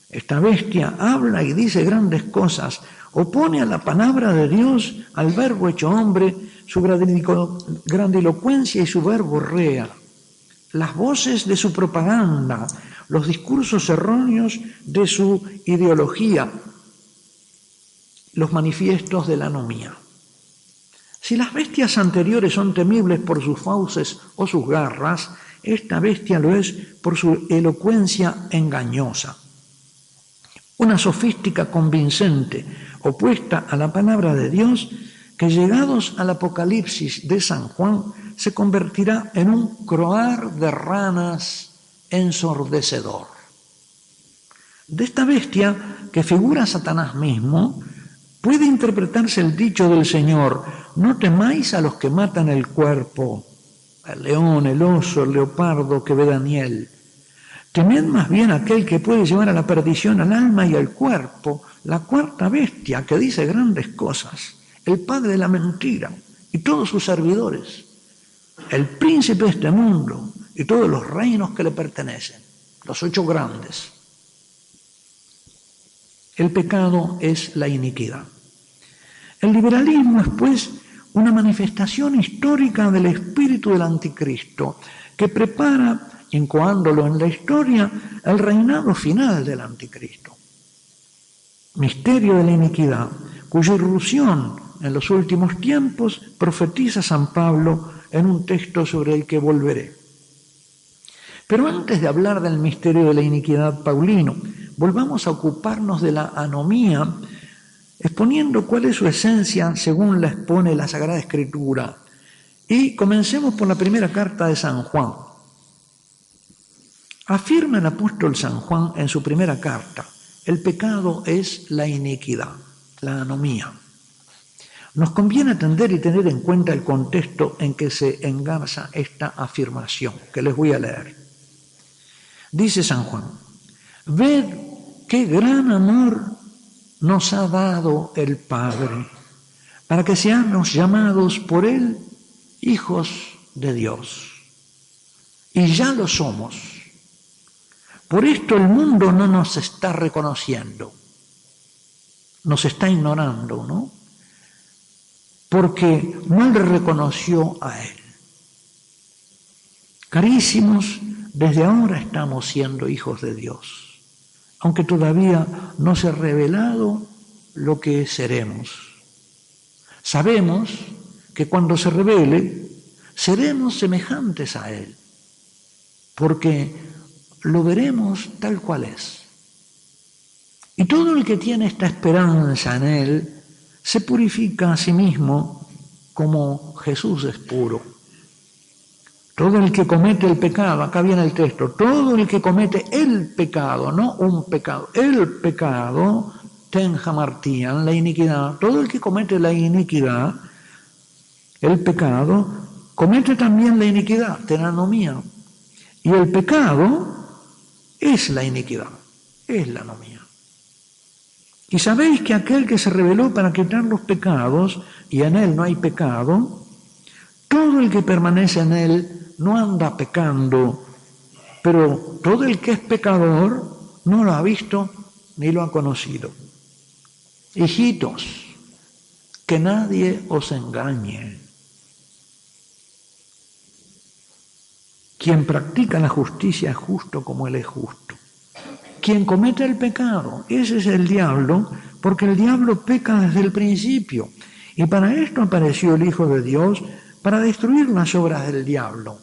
Esta bestia habla y dice grandes cosas, opone a la palabra de Dios, al verbo hecho hombre, su grandilocuencia y su verborrea, las voces de su propaganda, los discursos erróneos de su ideología, los manifiestos de la anomía. Si las bestias anteriores son temibles por sus fauces o sus garras, esta bestia lo es por su elocuencia engañosa. Una sofística convincente, opuesta a la palabra de Dios, que llegados al Apocalipsis de San Juan, se convertirá en un croar de ranas ensordecedor. De esta bestia, que figura Satanás mismo, puede interpretarse el dicho del Señor: no temáis a los que matan el cuerpo, el león, el oso, el leopardo que ve Daniel. Temed más bien aquel que puede llevar a la perdición al alma y al cuerpo, la cuarta bestia que dice grandes cosas, el padre de la mentira y todos sus servidores, el príncipe de este mundo y todos los reinos que le pertenecen, los 8 grandes. El pecado es la iniquidad. El liberalismo es, pues, una manifestación histórica del espíritu del anticristo que prepara, incoándolo en la historia, el reinado final del anticristo. Misterio de la iniquidad, cuya irrupción en los últimos tiempos profetiza San Pablo en un texto sobre el que volveré. Pero antes de hablar del misterio de la iniquidad paulino, volvamos a ocuparnos de la anomía, exponiendo cuál es su esencia según la expone la Sagrada Escritura. Y comencemos por la primera carta de San Juan. Afirma el apóstol San Juan en su primera carta: el pecado es la iniquidad, la anomía. Nos conviene atender y tener en cuenta el contexto en que se engarza esta afirmación, que les voy a leer. Dice San Juan: ved qué gran amor nos ha dado el Padre, para que seamos llamados por Él hijos de Dios. Y ya lo somos. Por esto el mundo no nos está reconociendo, nos está ignorando, ¿no? Porque no le reconoció a Él. Carísimos, desde ahora estamos siendo hijos de Dios, aunque todavía no se ha revelado lo que seremos. Sabemos que cuando se revele, seremos semejantes a Él, porque lo veremos tal cual es. Y todo el que tiene esta esperanza en Él se purifica a sí mismo como Jesús es puro. Todo el que comete el pecado, acá viene el texto, todo el que comete el pecado, no un pecado, el pecado, tenjamartían, la iniquidad, todo el que comete la iniquidad, el pecado, comete también la iniquidad, tenanomía. Y el pecado es la iniquidad. es la anomía. Y sabéis que aquel que se reveló para quitar los pecados, y en él no hay pecado, todo el que permanece en él no anda pecando, pero todo el que es pecador no lo ha visto ni lo ha conocido. Hijitos, que nadie os engañe. Quien practica la justicia es justo como él es justo. Quien comete el pecado, ese es el diablo, porque el diablo peca desde el principio. Y para esto apareció el Hijo de Dios, para destruir las obras del diablo.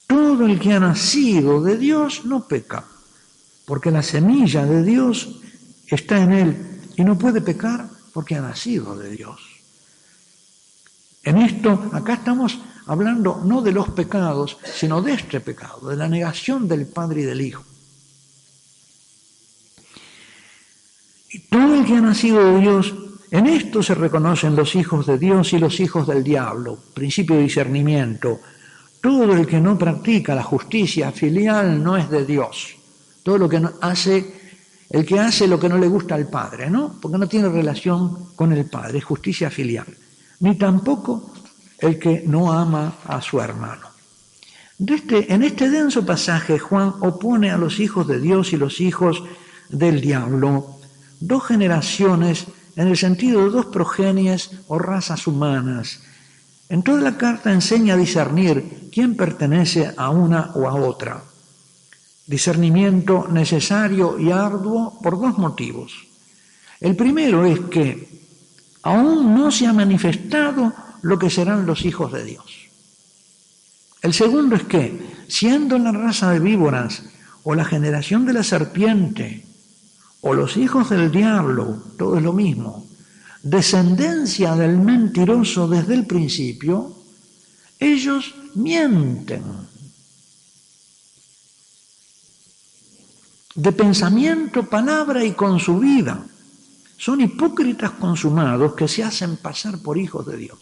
Todo el que ha nacido de Dios no peca, porque la semilla de Dios está en él y no puede pecar porque ha nacido de Dios. En esto, acá estamos hablando no de los pecados, sino de este pecado, de la negación del Padre y del Hijo. Y todo el que ha nacido de Dios, en esto se reconocen los hijos de Dios y los hijos del diablo, principio de discernimiento. Todo el que no practica la justicia filial no es de Dios. Todo lo que el que hace lo que no le gusta al Padre, ¿no? Porque no tiene relación con el Padre, es justicia filial. Ni tampoco el que no ama a su hermano. En este denso pasaje, Juan opone a los hijos de Dios y los hijos del diablo, dos generaciones en el sentido de dos progenies o razas humanas. En toda la carta enseña a discernir quién pertenece a una o a otra. Discernimiento necesario y arduo por dos motivos. El primero es que aún no se ha manifestado lo que serán los hijos de Dios. El segundo es que, siendo la raza de víboras, o la generación de la serpiente, o los hijos del diablo, todo es lo mismo, descendencia del mentiroso desde el principio, ellos mienten. De pensamiento, palabra y con su vida. Son hipócritas consumados que se hacen pasar por hijos de Dios.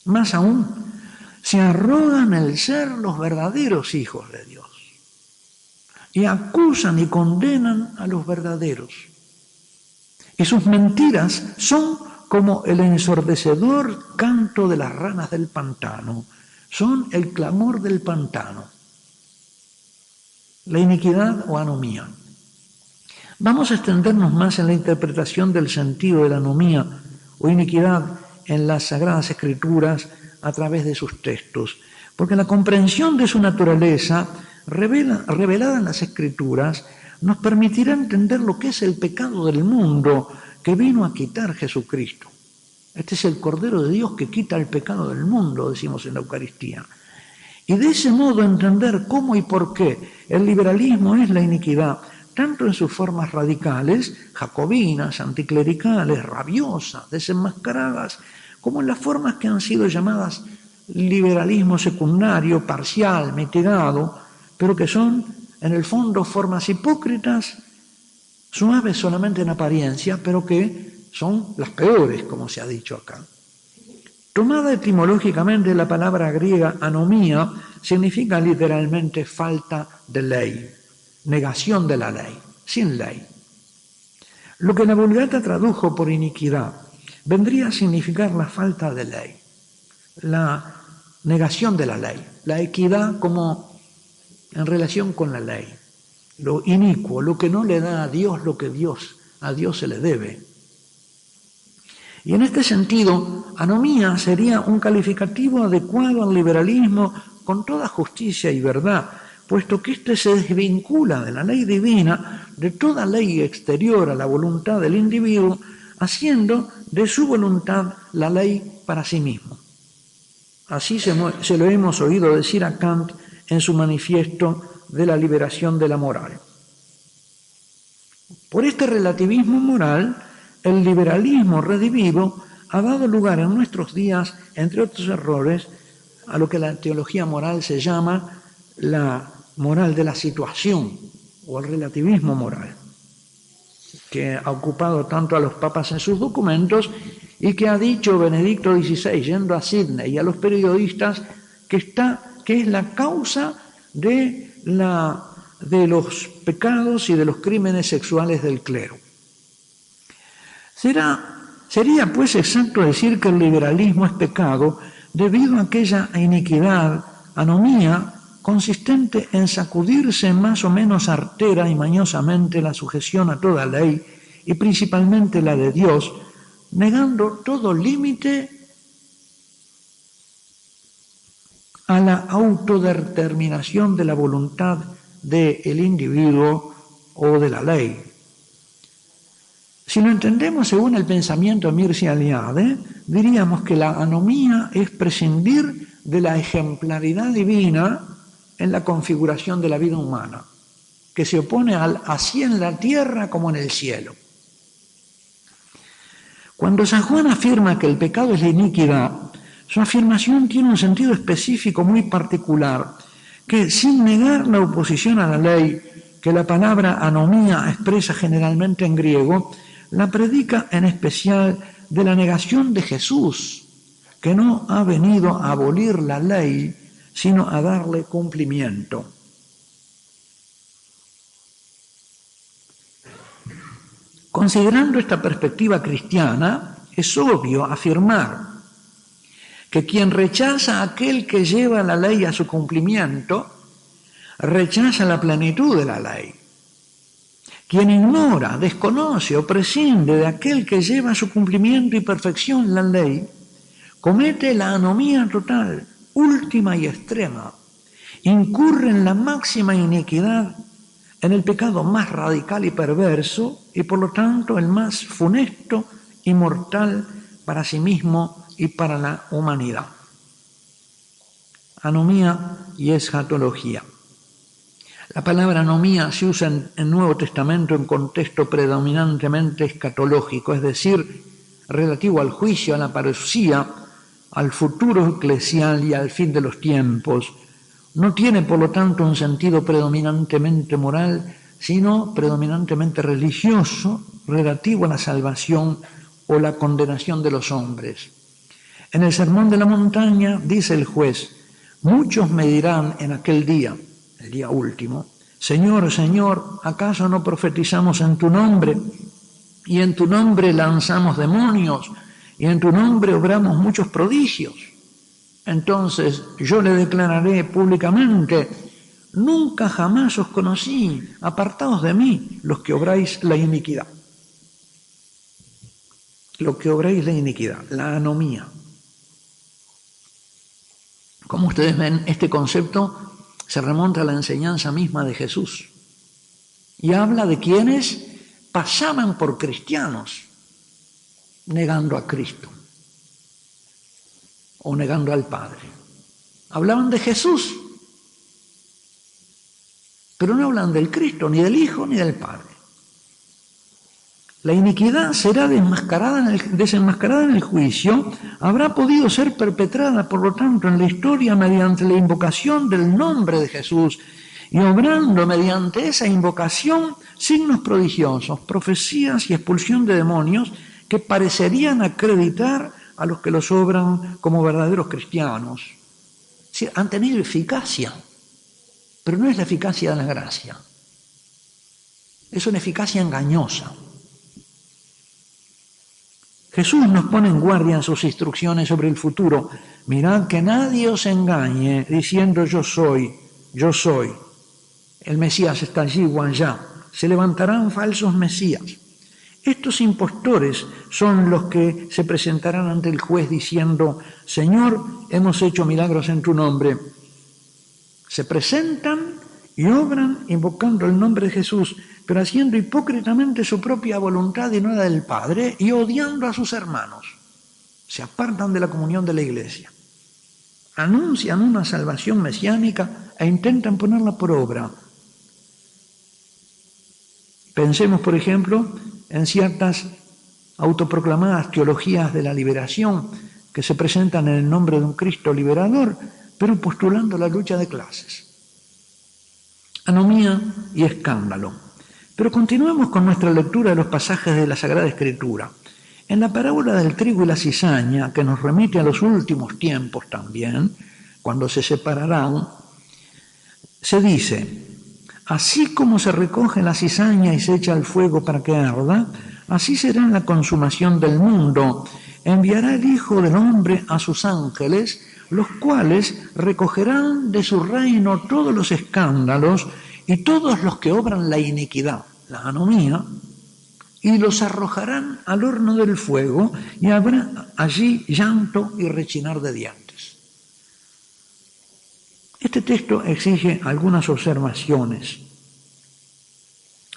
Más aún, se arrogan el ser los verdaderos hijos de Dios y acusan y condenan a los verdaderos. Y sus mentiras son como el ensordecedor canto de las ranas del pantano, son el clamor del pantano. La iniquidad o anomía. Vamos a extendernos más en la interpretación del sentido de la anomía o iniquidad en las Sagradas Escrituras a través de sus textos, porque la comprensión de su naturaleza revelada en las Escrituras nos permitirá entender lo que es el pecado del mundo que vino a quitar Jesucristo. Este es el Cordero de Dios que quita el pecado del mundo, decimos en la Eucaristía. Y de ese modo entender cómo y por qué el liberalismo es la iniquidad, tanto en sus formas radicales, jacobinas, anticlericales, rabiosas, desenmascaradas, como en las formas que han sido llamadas liberalismo secundario, parcial, mitigado, pero que son, en el fondo, formas hipócritas, suaves solamente en apariencia, pero que son las peores, como se ha dicho acá. Tomada etimológicamente, la palabra griega anomía significa literalmente falta de ley, negación de la ley, sin ley. Lo que la Vulgata tradujo por iniquidad vendría a significar la falta de ley, la negación de la ley, la equidad como en relación con la ley, lo inicuo, lo que no le da a Dios lo que a Dios se le debe. Y en este sentido, anomía sería un calificativo adecuado al liberalismo con toda justicia y verdad, puesto que éste se desvincula de la ley divina, de toda ley exterior a la voluntad del individuo, haciendo de su voluntad la ley para sí mismo. Así se lo hemos oído decir a Kant en su manifiesto de la liberación de la moral. Por este relativismo moral, el liberalismo redivivo ha dado lugar en nuestros días, entre otros errores, a lo que la teología moral se llama la moral de la situación o el relativismo moral, que ha ocupado tanto a los papas en sus documentos y que ha dicho Benedicto XVI, yendo a Sydney, y a los periodistas que es la causa de la de los pecados y de los crímenes sexuales del clero. Sería pues exacto decir que el liberalismo es pecado debido a aquella iniquidad, anomía, consistente en sacudirse más o menos artera y mañosamente la sujeción a toda ley, y principalmente la de Dios, negando todo límite a la autodeterminación de la voluntad del individuo o de la ley. Si lo entendemos según el pensamiento de Mircea Eliade, diríamos que la anomía es prescindir de la ejemplaridad divina en la configuración de la vida humana, que se opone al así en la tierra como en el cielo. Cuando San Juan afirma que el pecado es la iniquidad, su afirmación tiene un sentido específico muy particular, que sin negar la oposición a la ley, que la palabra anomía expresa generalmente en griego, la predica en especial de la negación de Jesús, que no ha venido a abolir la ley, sino a darle cumplimiento. Considerando esta perspectiva cristiana, es obvio afirmar que quien rechaza a aquel que lleva la ley a su cumplimiento, rechaza la plenitud de la ley. Quien ignora, desconoce o prescinde de aquel que lleva a su cumplimiento y perfección la ley, comete la anomía total, última y extrema, incurre en la máxima iniquidad, en el pecado más radical y perverso, y por lo tanto el más funesto y mortal para sí mismo y para la humanidad. Anomía y escatología. La palabra anomía se usa en el Nuevo Testamento en contexto predominantemente escatológico, es decir, relativo al juicio, a la parusía, al futuro eclesial y al fin de los tiempos. No tiene, por lo tanto, un sentido predominantemente moral, sino predominantemente religioso, relativo a la salvación o la condenación de los hombres. En el Sermón de la Montaña dice el juez: muchos me dirán en aquel día, el día último, Señor, Señor, ¿acaso no profetizamos en tu nombre? Y en tu nombre lanzamos demonios, y en tu nombre obramos muchos prodigios. Entonces yo le declararé públicamente: nunca jamás os conocí, apartaos de mí, los que obráis la iniquidad. Lo que obráis la iniquidad, la anomía. Como ustedes ven, este concepto se remonta a la enseñanza misma de Jesús y habla de quienes pasaban por cristianos negando a Cristo o negando al Padre. Hablaban de Jesús, pero no hablan del Cristo, ni del Hijo, ni del Padre. La iniquidad será desenmascarada en el juicio, habrá podido ser perpetrada, por lo tanto, en la historia mediante la invocación del nombre de Jesús y obrando mediante esa invocación signos prodigiosos, profecías y expulsión de demonios que parecerían acreditar a los que los obran como verdaderos cristianos. Sí, han tenido eficacia, pero no es la eficacia de la gracia, es una eficacia engañosa. Jesús nos pone en guardia en sus instrucciones sobre el futuro. Mirad que nadie os engañe diciendo yo soy. El Mesías está allí o allá. Se levantarán falsos mesías. Estos impostores son los que se presentarán ante el juez diciendo: Señor, hemos hecho milagros en tu nombre. Se presentan y obran invocando el nombre de Jesús, pero haciendo hipócritamente su propia voluntad y no la del Padre, y odiando a sus hermanos. Se apartan de la comunión de la Iglesia. Anuncian una salvación mesiánica e intentan ponerla por obra. Pensemos, por ejemplo, en ciertas autoproclamadas teologías de la liberación que se presentan en el nombre de un Cristo liberador, pero postulando la lucha de clases. Anomía y escándalo. Pero continuemos con nuestra lectura de los pasajes de la Sagrada Escritura. En la parábola del trigo y la cizaña, que nos remite a los últimos tiempos también, cuando se separarán, se dice: Así como se recoge la cizaña y se echa al fuego para que arda, así será la consumación del mundo. Enviará el Hijo del Hombre a sus ángeles, los cuales recogerán de su reino todos los escándalos y todos los que obran la iniquidad, la anomía, y los arrojarán al horno del fuego, y habrá allí llanto y rechinar de dientes. Este texto exige algunas observaciones.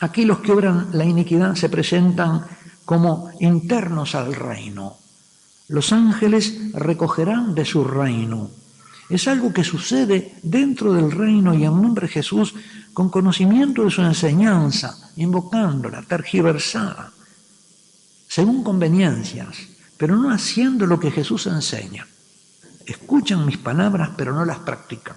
Aquí los que obran la iniquidad se presentan como internos al reino. Los ángeles recogerán de su reino. Es algo que sucede dentro del reino y en nombre de Jesús, con conocimiento de su enseñanza, invocándola, tergiversada, según conveniencias, pero no haciendo lo que Jesús enseña. Escuchan mis palabras, pero no las practican.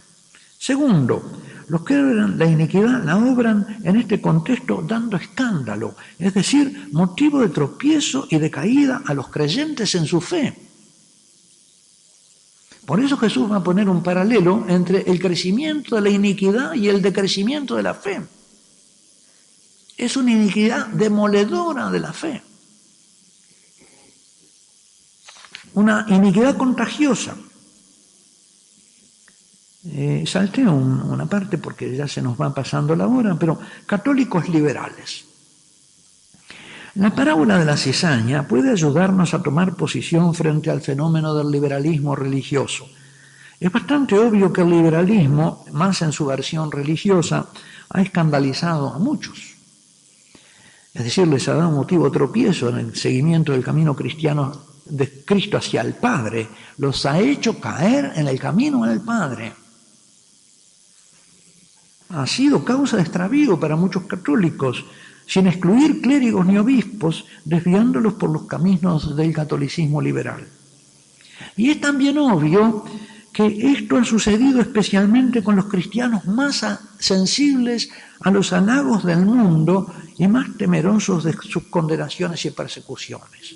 Segundo, los que obran la iniquidad la obran en este contexto dando escándalo, es decir, motivo de tropiezo y de caída a los creyentes en su fe. Por eso Jesús va a poner un paralelo entre el crecimiento de la iniquidad y el decrecimiento de la fe. Es una iniquidad demoledora de la fe. Una iniquidad contagiosa. Salteo una parte porque ya se nos va pasando la hora, pero católicos liberales. La parábola de la cizaña puede ayudarnos a tomar posición frente al fenómeno del liberalismo religioso. Es bastante obvio que el liberalismo, más en su versión religiosa, ha escandalizado a muchos. Es decir, les ha dado motivo de tropiezo en el seguimiento del camino cristiano de Cristo hacia el Padre. Los ha hecho caer en el camino del Padre. Ha sido causa de extravío para muchos católicos, sin excluir clérigos ni obispos, desviándolos por los caminos del catolicismo liberal. Y es también obvio que esto ha sucedido especialmente con los cristianos más sensibles a los halagos del mundo y más temerosos de sus condenaciones y persecuciones.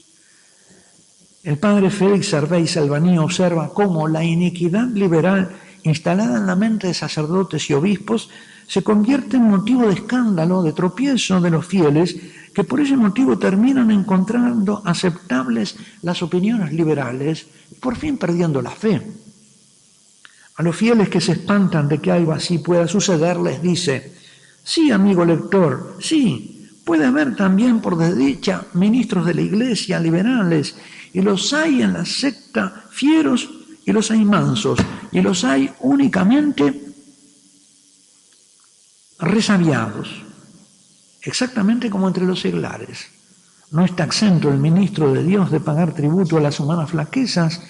El padre Félix Sarvey Salvaní observa cómo la iniquidad liberal instalada en la mente de sacerdotes y obispos se convierte en motivo de escándalo, de tropiezo de los fieles, que por ese motivo terminan encontrando aceptables las opiniones liberales y por fin perdiendo la fe. A los fieles que se espantan de que algo así pueda suceder, les dice: sí, amigo lector, sí, puede haber también por desdicha ministros de la Iglesia liberales, y los hay en la secta fieros y los hay mansos, y los hay únicamente resabiados, exactamente como entre los seglares. No está exento el ministro de Dios de pagar tributo a las humanas flaquezas.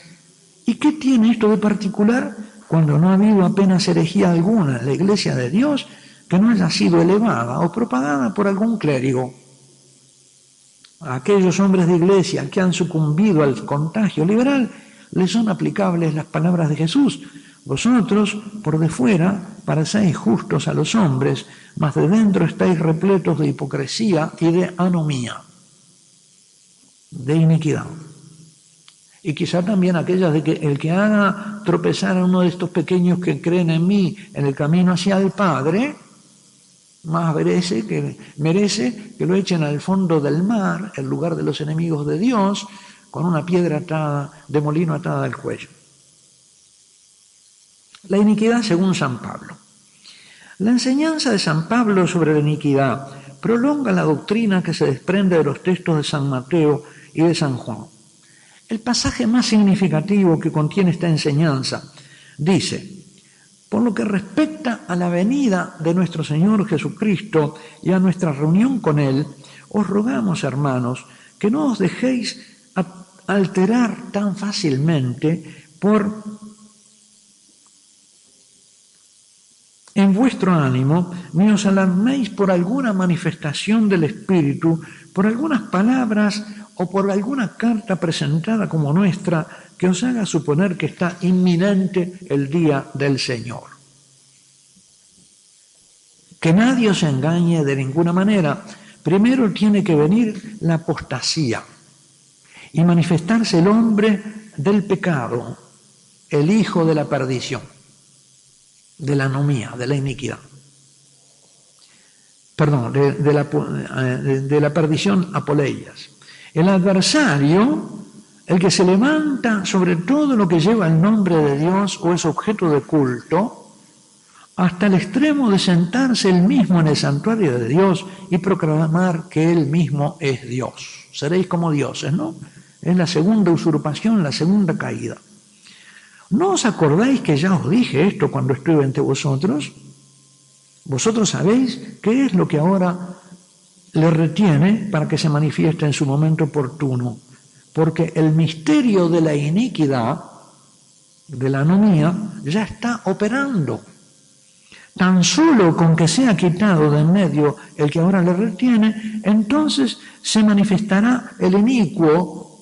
¿Y qué tiene esto de particular cuando no ha habido apenas herejía alguna en la Iglesia de Dios que no haya sido elevada o propagada por algún clérigo? A aquellos hombres de iglesia que han sucumbido al contagio liberal les son aplicables las palabras de Jesús: vosotros por de fuera parecéis justos a los hombres, mas de dentro estáis repletos de hipocresía y de anomía, de iniquidad. Y quizá también aquellas de que el que haga tropezar a uno de estos pequeños que creen en mí en el camino hacia el Padre, más merece que lo echen al fondo del mar, el lugar de los enemigos de Dios, con una piedra atada, de molino atada al cuello. La iniquidad según San Pablo. La enseñanza de San Pablo sobre la iniquidad prolonga la doctrina que se desprende de los textos de San Mateo y de San Juan. El pasaje más significativo que contiene esta enseñanza dice: por lo que respecta a la venida de nuestro Señor Jesucristo y a nuestra reunión con Él, os rogamos, hermanos, que no os dejéis alterar tan fácilmente en vuestro ánimo, ni os alarméis por alguna manifestación del Espíritu, por algunas palabras o por alguna carta presentada como nuestra, que os haga suponer que está inminente el día del Señor. Que nadie os engañe de ninguna manera. Primero tiene que venir la apostasía y manifestarse el hombre del pecado, el hijo de la perdición, de la anomía, de la iniquidad. de la perdición apoleias. El adversario, el que se levanta sobre todo lo que lleva el nombre de Dios o es objeto de culto, hasta el extremo de sentarse él mismo en el santuario de Dios y proclamar que él mismo es Dios. Seréis como dioses, ¿no? Es la segunda usurpación, la segunda caída. ¿No os acordáis que ya os dije esto cuando estuve entre vosotros? Vosotros sabéis qué es lo que ahora le retiene para que se manifieste en su momento oportuno. Porque el misterio de la iniquidad, de la anomía, ya está operando. Tan solo con que sea quitado de en medio el que ahora le retiene, entonces se manifestará el inicuo,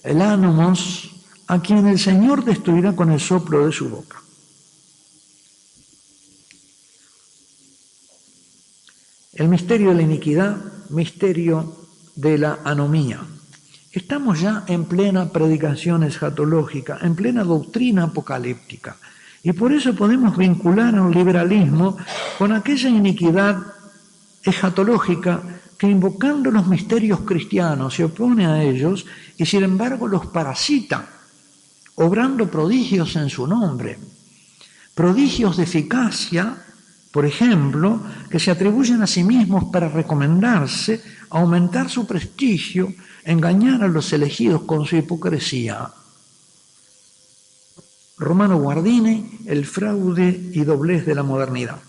el anomos, a quien el Señor destruirá con el soplo de su boca. El misterio de la iniquidad, misterio de la anomía. Estamos ya en plena predicación escatológica, en plena doctrina apocalíptica. Y por eso podemos vincular al liberalismo con aquella iniquidad escatológica que, invocando los misterios cristianos, se opone a ellos y sin embargo los parasita, obrando prodigios en su nombre. Prodigios de eficacia, por ejemplo, que se atribuyen a sí mismos para recomendarse, aumentar su prestigio, engañar a los elegidos con su hipocresía. Romano Guardini, el fraude y doblez de la modernidad.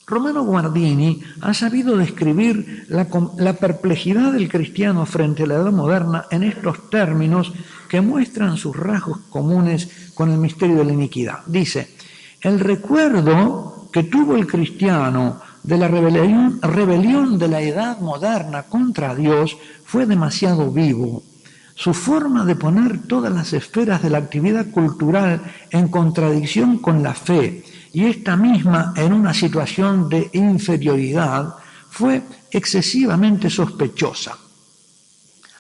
Romano Guardini ha sabido describir la perplejidad del cristiano frente a la edad moderna en estos términos que muestran sus rasgos comunes con el misterio de la iniquidad. Dice, el recuerdo que tuvo el cristiano de la rebelión de la edad moderna contra Dios fue demasiado vivo. Su forma de poner todas las esferas de la actividad cultural en contradicción con la fe y esta misma en una situación de inferioridad fue excesivamente sospechosa.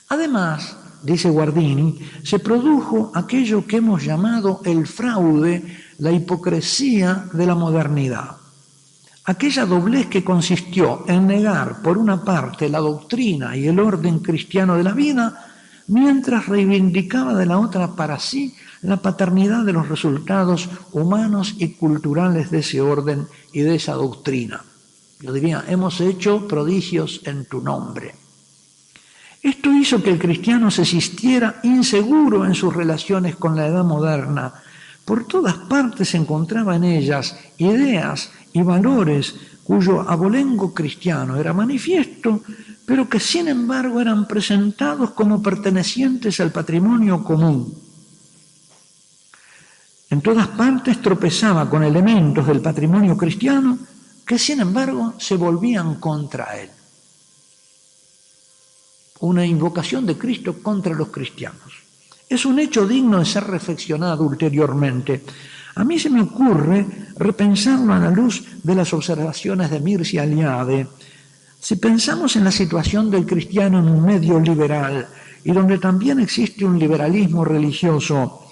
Además, dice Guardini, se produjo aquello que hemos llamado el fraude, la hipocresía de la modernidad. Aquella doblez que consistió en negar, por una parte, la doctrina y el orden cristiano de la vida, mientras reivindicaba de la otra para sí la paternidad de los resultados humanos y culturales de ese orden y de esa doctrina. Yo diría, hemos hecho prodigios en tu nombre. Esto hizo que el cristiano se sintiera inseguro en sus relaciones con la edad moderna. Por todas partes se encontraba en ellas ideas y valores cuyo abolengo cristiano era manifiesto, pero que sin embargo eran presentados como pertenecientes al patrimonio común. En todas partes tropezaba con elementos del patrimonio cristiano que sin embargo se volvían contra él. Una invocación de Cristo contra los cristianos. Es un hecho digno de ser reflexionado ulteriormente. A mí se me ocurre repensarlo a la luz de las observaciones de Mircea Eliade. Si pensamos en la situación del cristiano en un medio liberal y donde también existe un liberalismo religioso,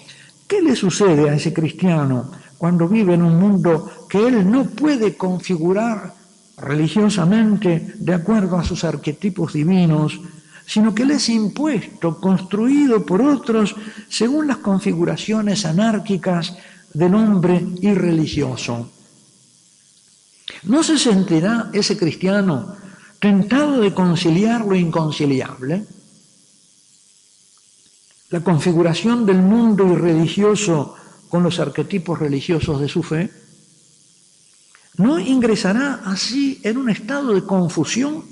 ¿qué le sucede a ese cristiano cuando vive en un mundo que él no puede configurar religiosamente de acuerdo a sus arquetipos divinos, sino que le es impuesto, construido por otros según las configuraciones anárquicas del hombre irreligioso? ¿No se sentirá ese cristiano tentado de conciliar lo inconciliable? La configuración del mundo irreligioso con los arquetipos religiosos de su fe. ¿No ingresará así en un estado de confusión?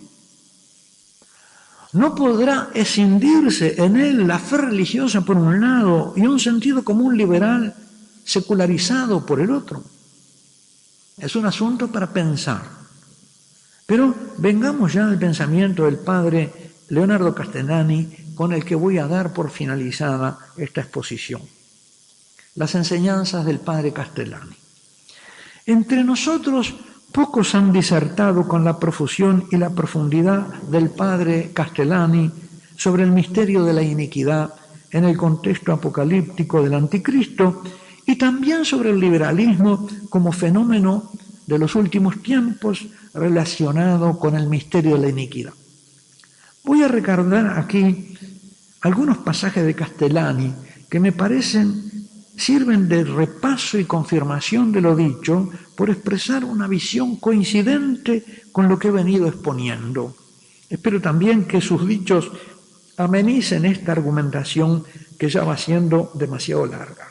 ¿No podrá escindirse en él la fe religiosa por un lado y un sentido común liberal secularizado por el otro? Es un asunto para pensar. Pero vengamos ya al pensamiento del padre Leonardo Castellani, con el que voy a dar por finalizada esta exposición. Las enseñanzas del padre Castellani. Entre nosotros pocos han disertado con la profusión y la profundidad del padre Castellani sobre el misterio de la iniquidad en el contexto apocalíptico del anticristo y también sobre el liberalismo como fenómeno de los últimos tiempos relacionado con el misterio de la iniquidad. Voy a recordar aquí algunos pasajes de Castellani que me parecen sirven de repaso y confirmación de lo dicho por expresar una visión coincidente con lo que he venido exponiendo. Espero también que sus dichos amenicen esta argumentación que ya va siendo demasiado larga.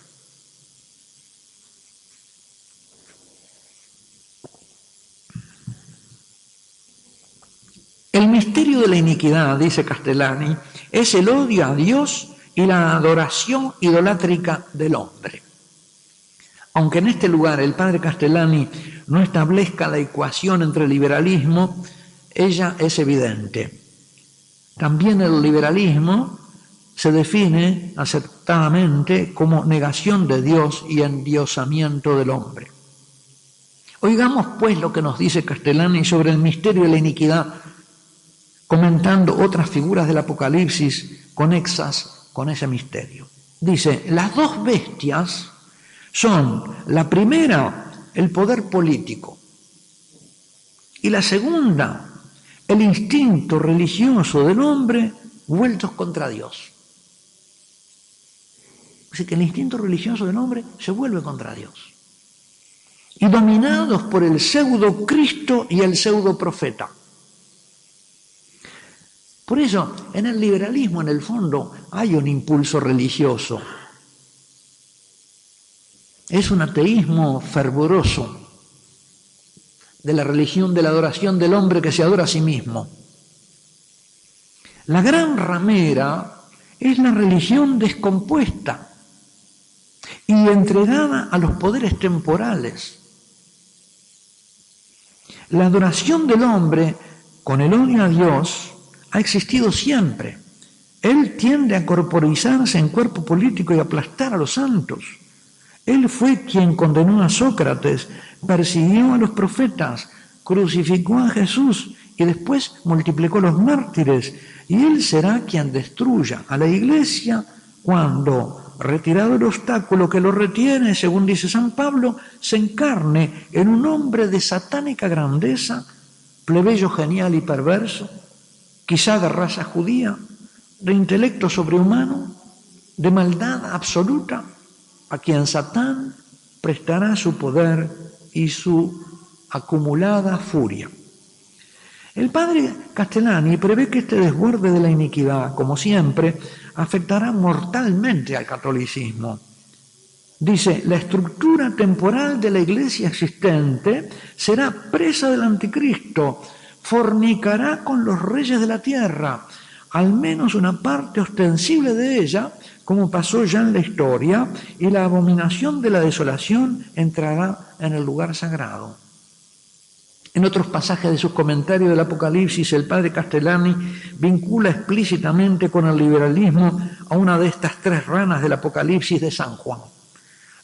El misterio de la iniquidad, dice Castellani, es el odio a Dios y la adoración idolátrica del hombre. Aunque en este lugar el padre Castellani no establezca la ecuación entre liberalismo, ella es evidente. También el liberalismo se define acertadamente como negación de Dios y endiosamiento del hombre. Oigamos pues lo que nos dice Castellani sobre el misterio de la iniquidad, comentando otras figuras del Apocalipsis conexas con ese misterio. Dice, las dos bestias son, la primera, el poder político, y la segunda, el instinto religioso del hombre vueltos contra Dios. Así que el instinto religioso del hombre se vuelve contra Dios. Y dominados por el pseudo Cristo y el pseudo profeta. Por eso, en el liberalismo, en el fondo, hay un impulso religioso. Es un ateísmo fervoroso de la religión de la adoración del hombre que se adora a sí mismo. La gran ramera es la religión descompuesta y entregada a los poderes temporales. La adoración del hombre con el odio a Dios ha existido siempre. Él tiende a corporizarse en cuerpo político y aplastar a los santos. Él fue quien condenó a Sócrates, persiguió a los profetas, crucificó a Jesús y después multiplicó los mártires. Y él será quien destruya a la iglesia cuando, retirado el obstáculo que lo retiene, según dice San Pablo, se encarne en un hombre de satánica grandeza, plebeyo genial y perverso, quizá de raza judía, de intelecto sobrehumano, de maldad absoluta, a quien Satán prestará su poder y su acumulada furia. El padre Castellani prevé que este desborde de la iniquidad, como siempre, afectará mortalmente al catolicismo. Dice, la estructura temporal de la iglesia existente será presa del anticristo, fornicará con los reyes de la tierra, al menos una parte ostensible de ella, como pasó ya en la historia, y la abominación de la desolación entrará en el lugar sagrado. En otros pasajes de sus comentarios del Apocalipsis, el padre Castellani vincula explícitamente con el liberalismo a una de estas tres ranas del Apocalipsis de San Juan.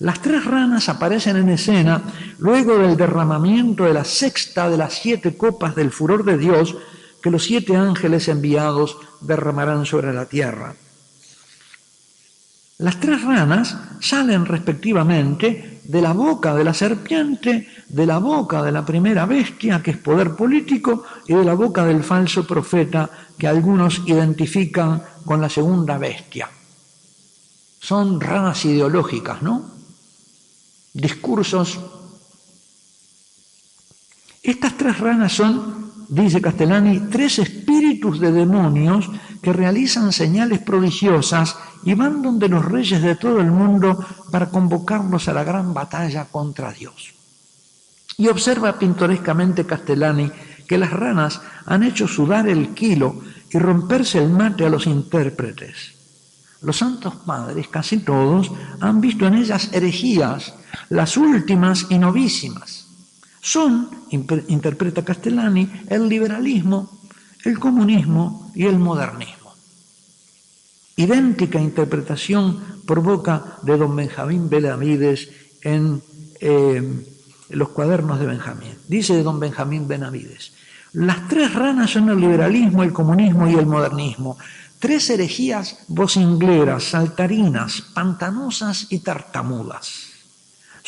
Las tres ranas aparecen en escena luego del derramamiento de la sexta de las 7 copas del furor de Dios que los 7 ángeles enviados derramarán sobre la tierra. Las tres ranas salen respectivamente de la boca de la serpiente, de la boca de la primera bestia, que es poder político, y de la boca del falso profeta, que algunos identifican con la segunda bestia. Son ranas ideológicas, ¿no? Discursos. Estas tres ranas son, dice Castellani, 3 espíritus de demonios que realizan señales prodigiosas y van donde los reyes de todo el mundo para convocarlos a la gran batalla contra Dios. Y observa pintorescamente Castellani que las ranas han hecho sudar el quilo y romperse el mate a los intérpretes. Los santos padres, casi todos, han visto en ellas herejías, las últimas y novísimas. Son, interpreta Castellani, el liberalismo, el comunismo y el modernismo. Idéntica interpretación por boca de don Benjamín Benavides en los cuadernos de Benjamín. Dice don Benjamín Benavides, las tres ranas son el liberalismo, el comunismo y el modernismo. 3 herejías vocingleras, saltarinas, pantanosas y tartamudas.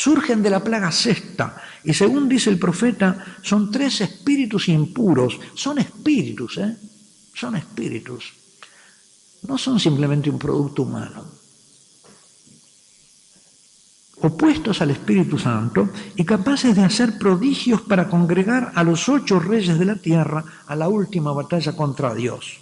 surgen de la plaga sexta, y según dice el profeta, son 3 espíritus impuros. Son espíritus, son espíritus. No son simplemente un producto humano. Opuestos al Espíritu Santo y capaces de hacer prodigios para congregar a los 8 reyes de la tierra a la última batalla contra Dios.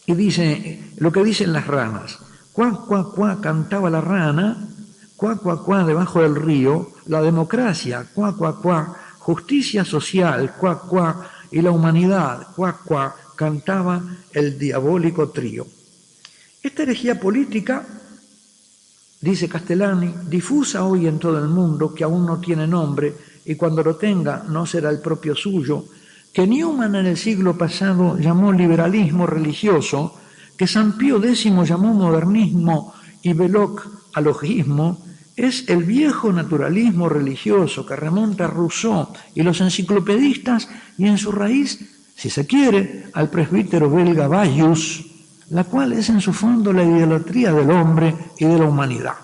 Y dice lo que dicen las ranas. Cuá, cuá, cuá, cantaba la rana, cuá, cuá, cuá, debajo del río, la democracia, cuá, cuá, cuá, justicia social, cuá, cuá, y la humanidad, cuá, cuá, cantaba el diabólico trío. Esta herejía política, dice Castellani, difusa hoy en todo el mundo, que aún no tiene nombre, y cuando lo tenga no será el propio suyo, que Newman en el siglo pasado llamó liberalismo religioso, que San Pío X llamó modernismo y Belloc alogismo, es el viejo naturalismo religioso que remonta a Rousseau y los enciclopedistas, y en su raíz, si se quiere, al presbítero belga Bayus, la cual es en su fondo la idolatría del hombre y de la humanidad.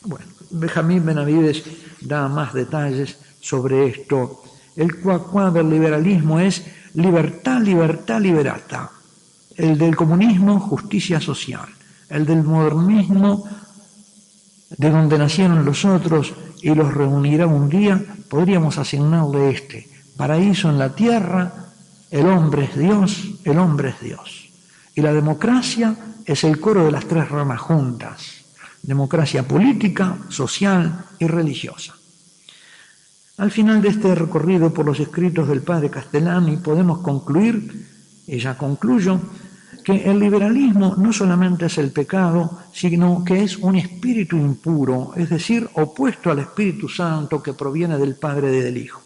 Bueno, Benjamín Benavides da más detalles sobre esto. El cuacuá del liberalismo es libertad, libertad, liberata. El del comunismo, justicia social. El del modernismo, de donde nacieron los otros y los reunirá un día, podríamos asignarle este: paraíso en la tierra. El hombre es Dios, el hombre es Dios. Y la democracia es el coro de las 3 ramas juntas: democracia política, social y religiosa. Al final de este recorrido por los escritos del padre Castellani podemos concluir, y ya concluyo, que el liberalismo no solamente es el pecado, sino que es un espíritu impuro, es decir, opuesto al Espíritu Santo que proviene del Padre y del Hijo.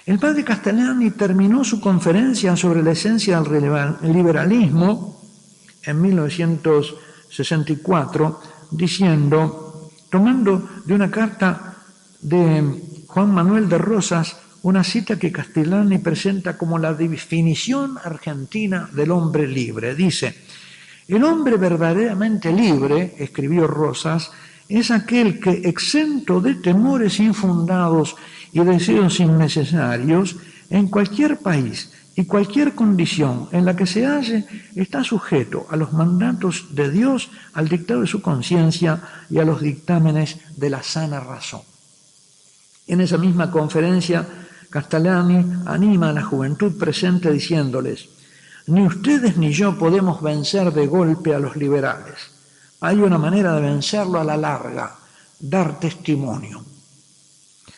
El padre Castellani terminó su conferencia sobre la esencia del liberalismo en 1964 diciendo, tomando de una carta de Juan Manuel de Rosas, una cita que Castellani presenta como la definición argentina del hombre libre. Dice: el hombre verdaderamente libre, escribió Rosas, es aquel que, exento de temores infundados y deseos innecesarios, en cualquier país y cualquier condición en la que se halle, está sujeto a los mandatos de Dios, al dictado de su conciencia y a los dictámenes de la sana razón. En esa misma conferencia, Castellani anima a la juventud presente diciéndoles: ni ustedes ni yo podemos vencer de golpe a los liberales. Hay una manera de vencerlo a la larga: dar testimonio,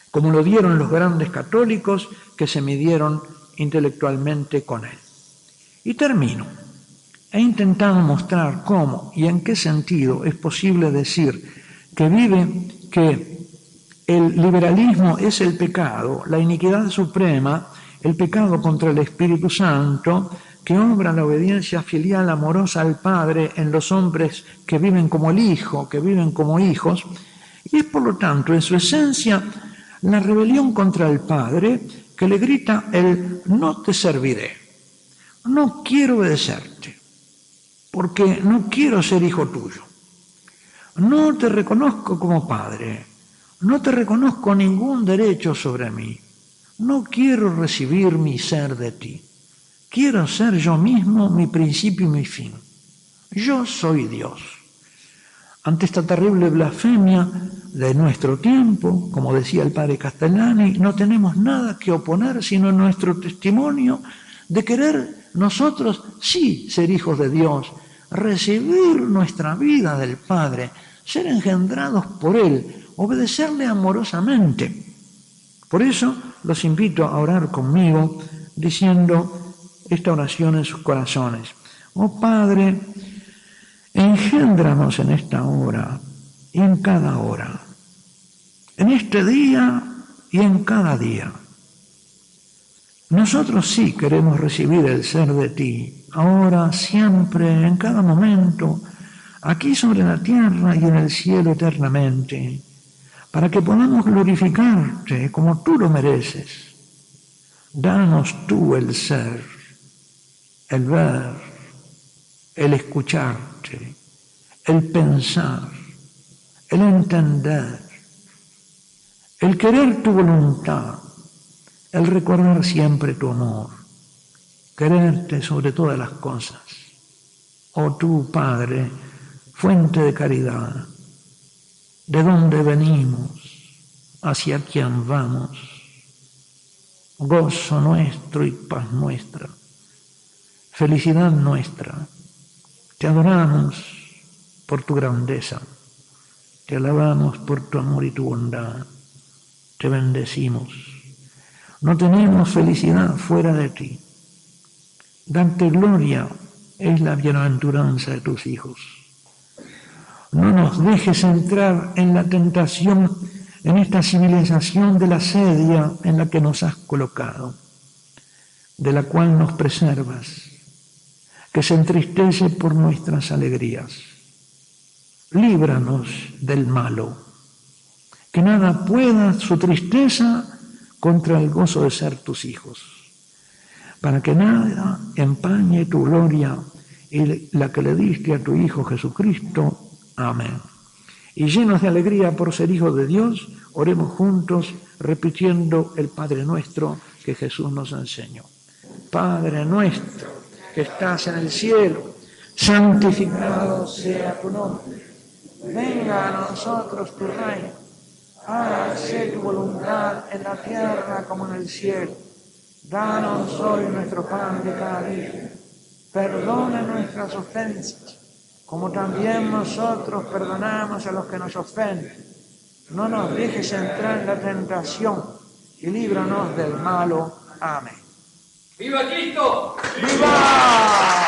como lo dieron los grandes católicos que se midieron intelectualmente con él. Y termino. He intentado mostrar cómo y en qué sentido es posible decir que el liberalismo es el pecado, la iniquidad suprema, el pecado contra el Espíritu Santo, que obra la obediencia filial amorosa al Padre en los hombres que viven como el Hijo, que viven como hijos, y es por lo tanto en su esencia la rebelión contra el Padre que le grita el no te serviré, no quiero obedecerte, porque no quiero ser hijo tuyo, no te reconozco como Padre, no te reconozco ningún derecho sobre mí, no quiero recibir mi ser de ti, quiero ser yo mismo mi principio y mi fin, yo soy Dios. Ante esta terrible blasfemia de nuestro tiempo, como decía el padre Castellani, no tenemos nada que oponer sino nuestro testimonio de querer nosotros sí ser hijos de Dios, recibir nuestra vida del Padre, ser engendrados por Él, obedecerle amorosamente. Por eso los invito a orar conmigo diciendo esta oración en sus corazones. Oh Padre, engéndranos en esta hora y en cada hora, en este día y en cada día. Nosotros sí queremos recibir el ser de ti, ahora, siempre, en cada momento, aquí sobre la tierra y en el cielo eternamente, para que podamos glorificarte como tú lo mereces. Danos tú el ser, el ver, el escucharte, el pensar, el entender, el querer tu voluntad, el recordar siempre tu amor, quererte sobre todas las cosas. Oh tú, Padre, fuente de caridad, de dónde venimos, hacia quién vamos, gozo nuestro y paz nuestra, felicidad nuestra. Te adoramos por tu grandeza, te alabamos por tu amor y tu bondad, te bendecimos. No tenemos felicidad fuera de ti. Darte gloria es la bienaventuranza de tus hijos. No nos dejes entrar en la tentación, en esta civilización de la sedia en la que nos has colocado, de la cual nos preservas, que se entristece por nuestras alegrías. Líbranos del malo, que nada pueda su tristeza contra el gozo de ser tus hijos, para que nada empañe tu gloria y la que le diste a tu Hijo Jesucristo. Amén. Y llenos de alegría por ser hijos de Dios, oremos juntos repitiendo el Padre Nuestro que Jesús nos enseñó. Padre nuestro que estás en el cielo, santificado sea tu nombre. Venga a nosotros tu reino. Hágase tu voluntad en la tierra como en el cielo. Danos hoy nuestro pan de cada día. Perdona nuestras ofensas, como también nosotros perdonamos a los que nos ofenden. No nos dejes entrar en la tentación y líbranos del malo. Amén. ¡Viva Cristo! ¡Viva!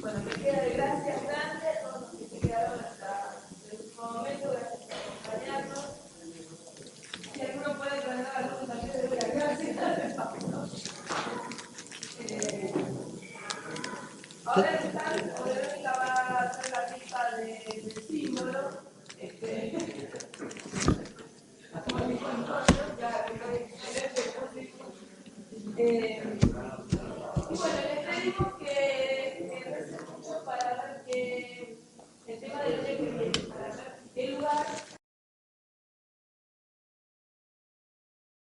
Bueno, me queda de gracias grande a todos los que se quedaron hasta el último momento. Gracias por acompañarnos. Si alguno puede traer algunos talleres de la clase, ahora Verónica va a hacer la lista de símbolos. Como dijo Antonio, ya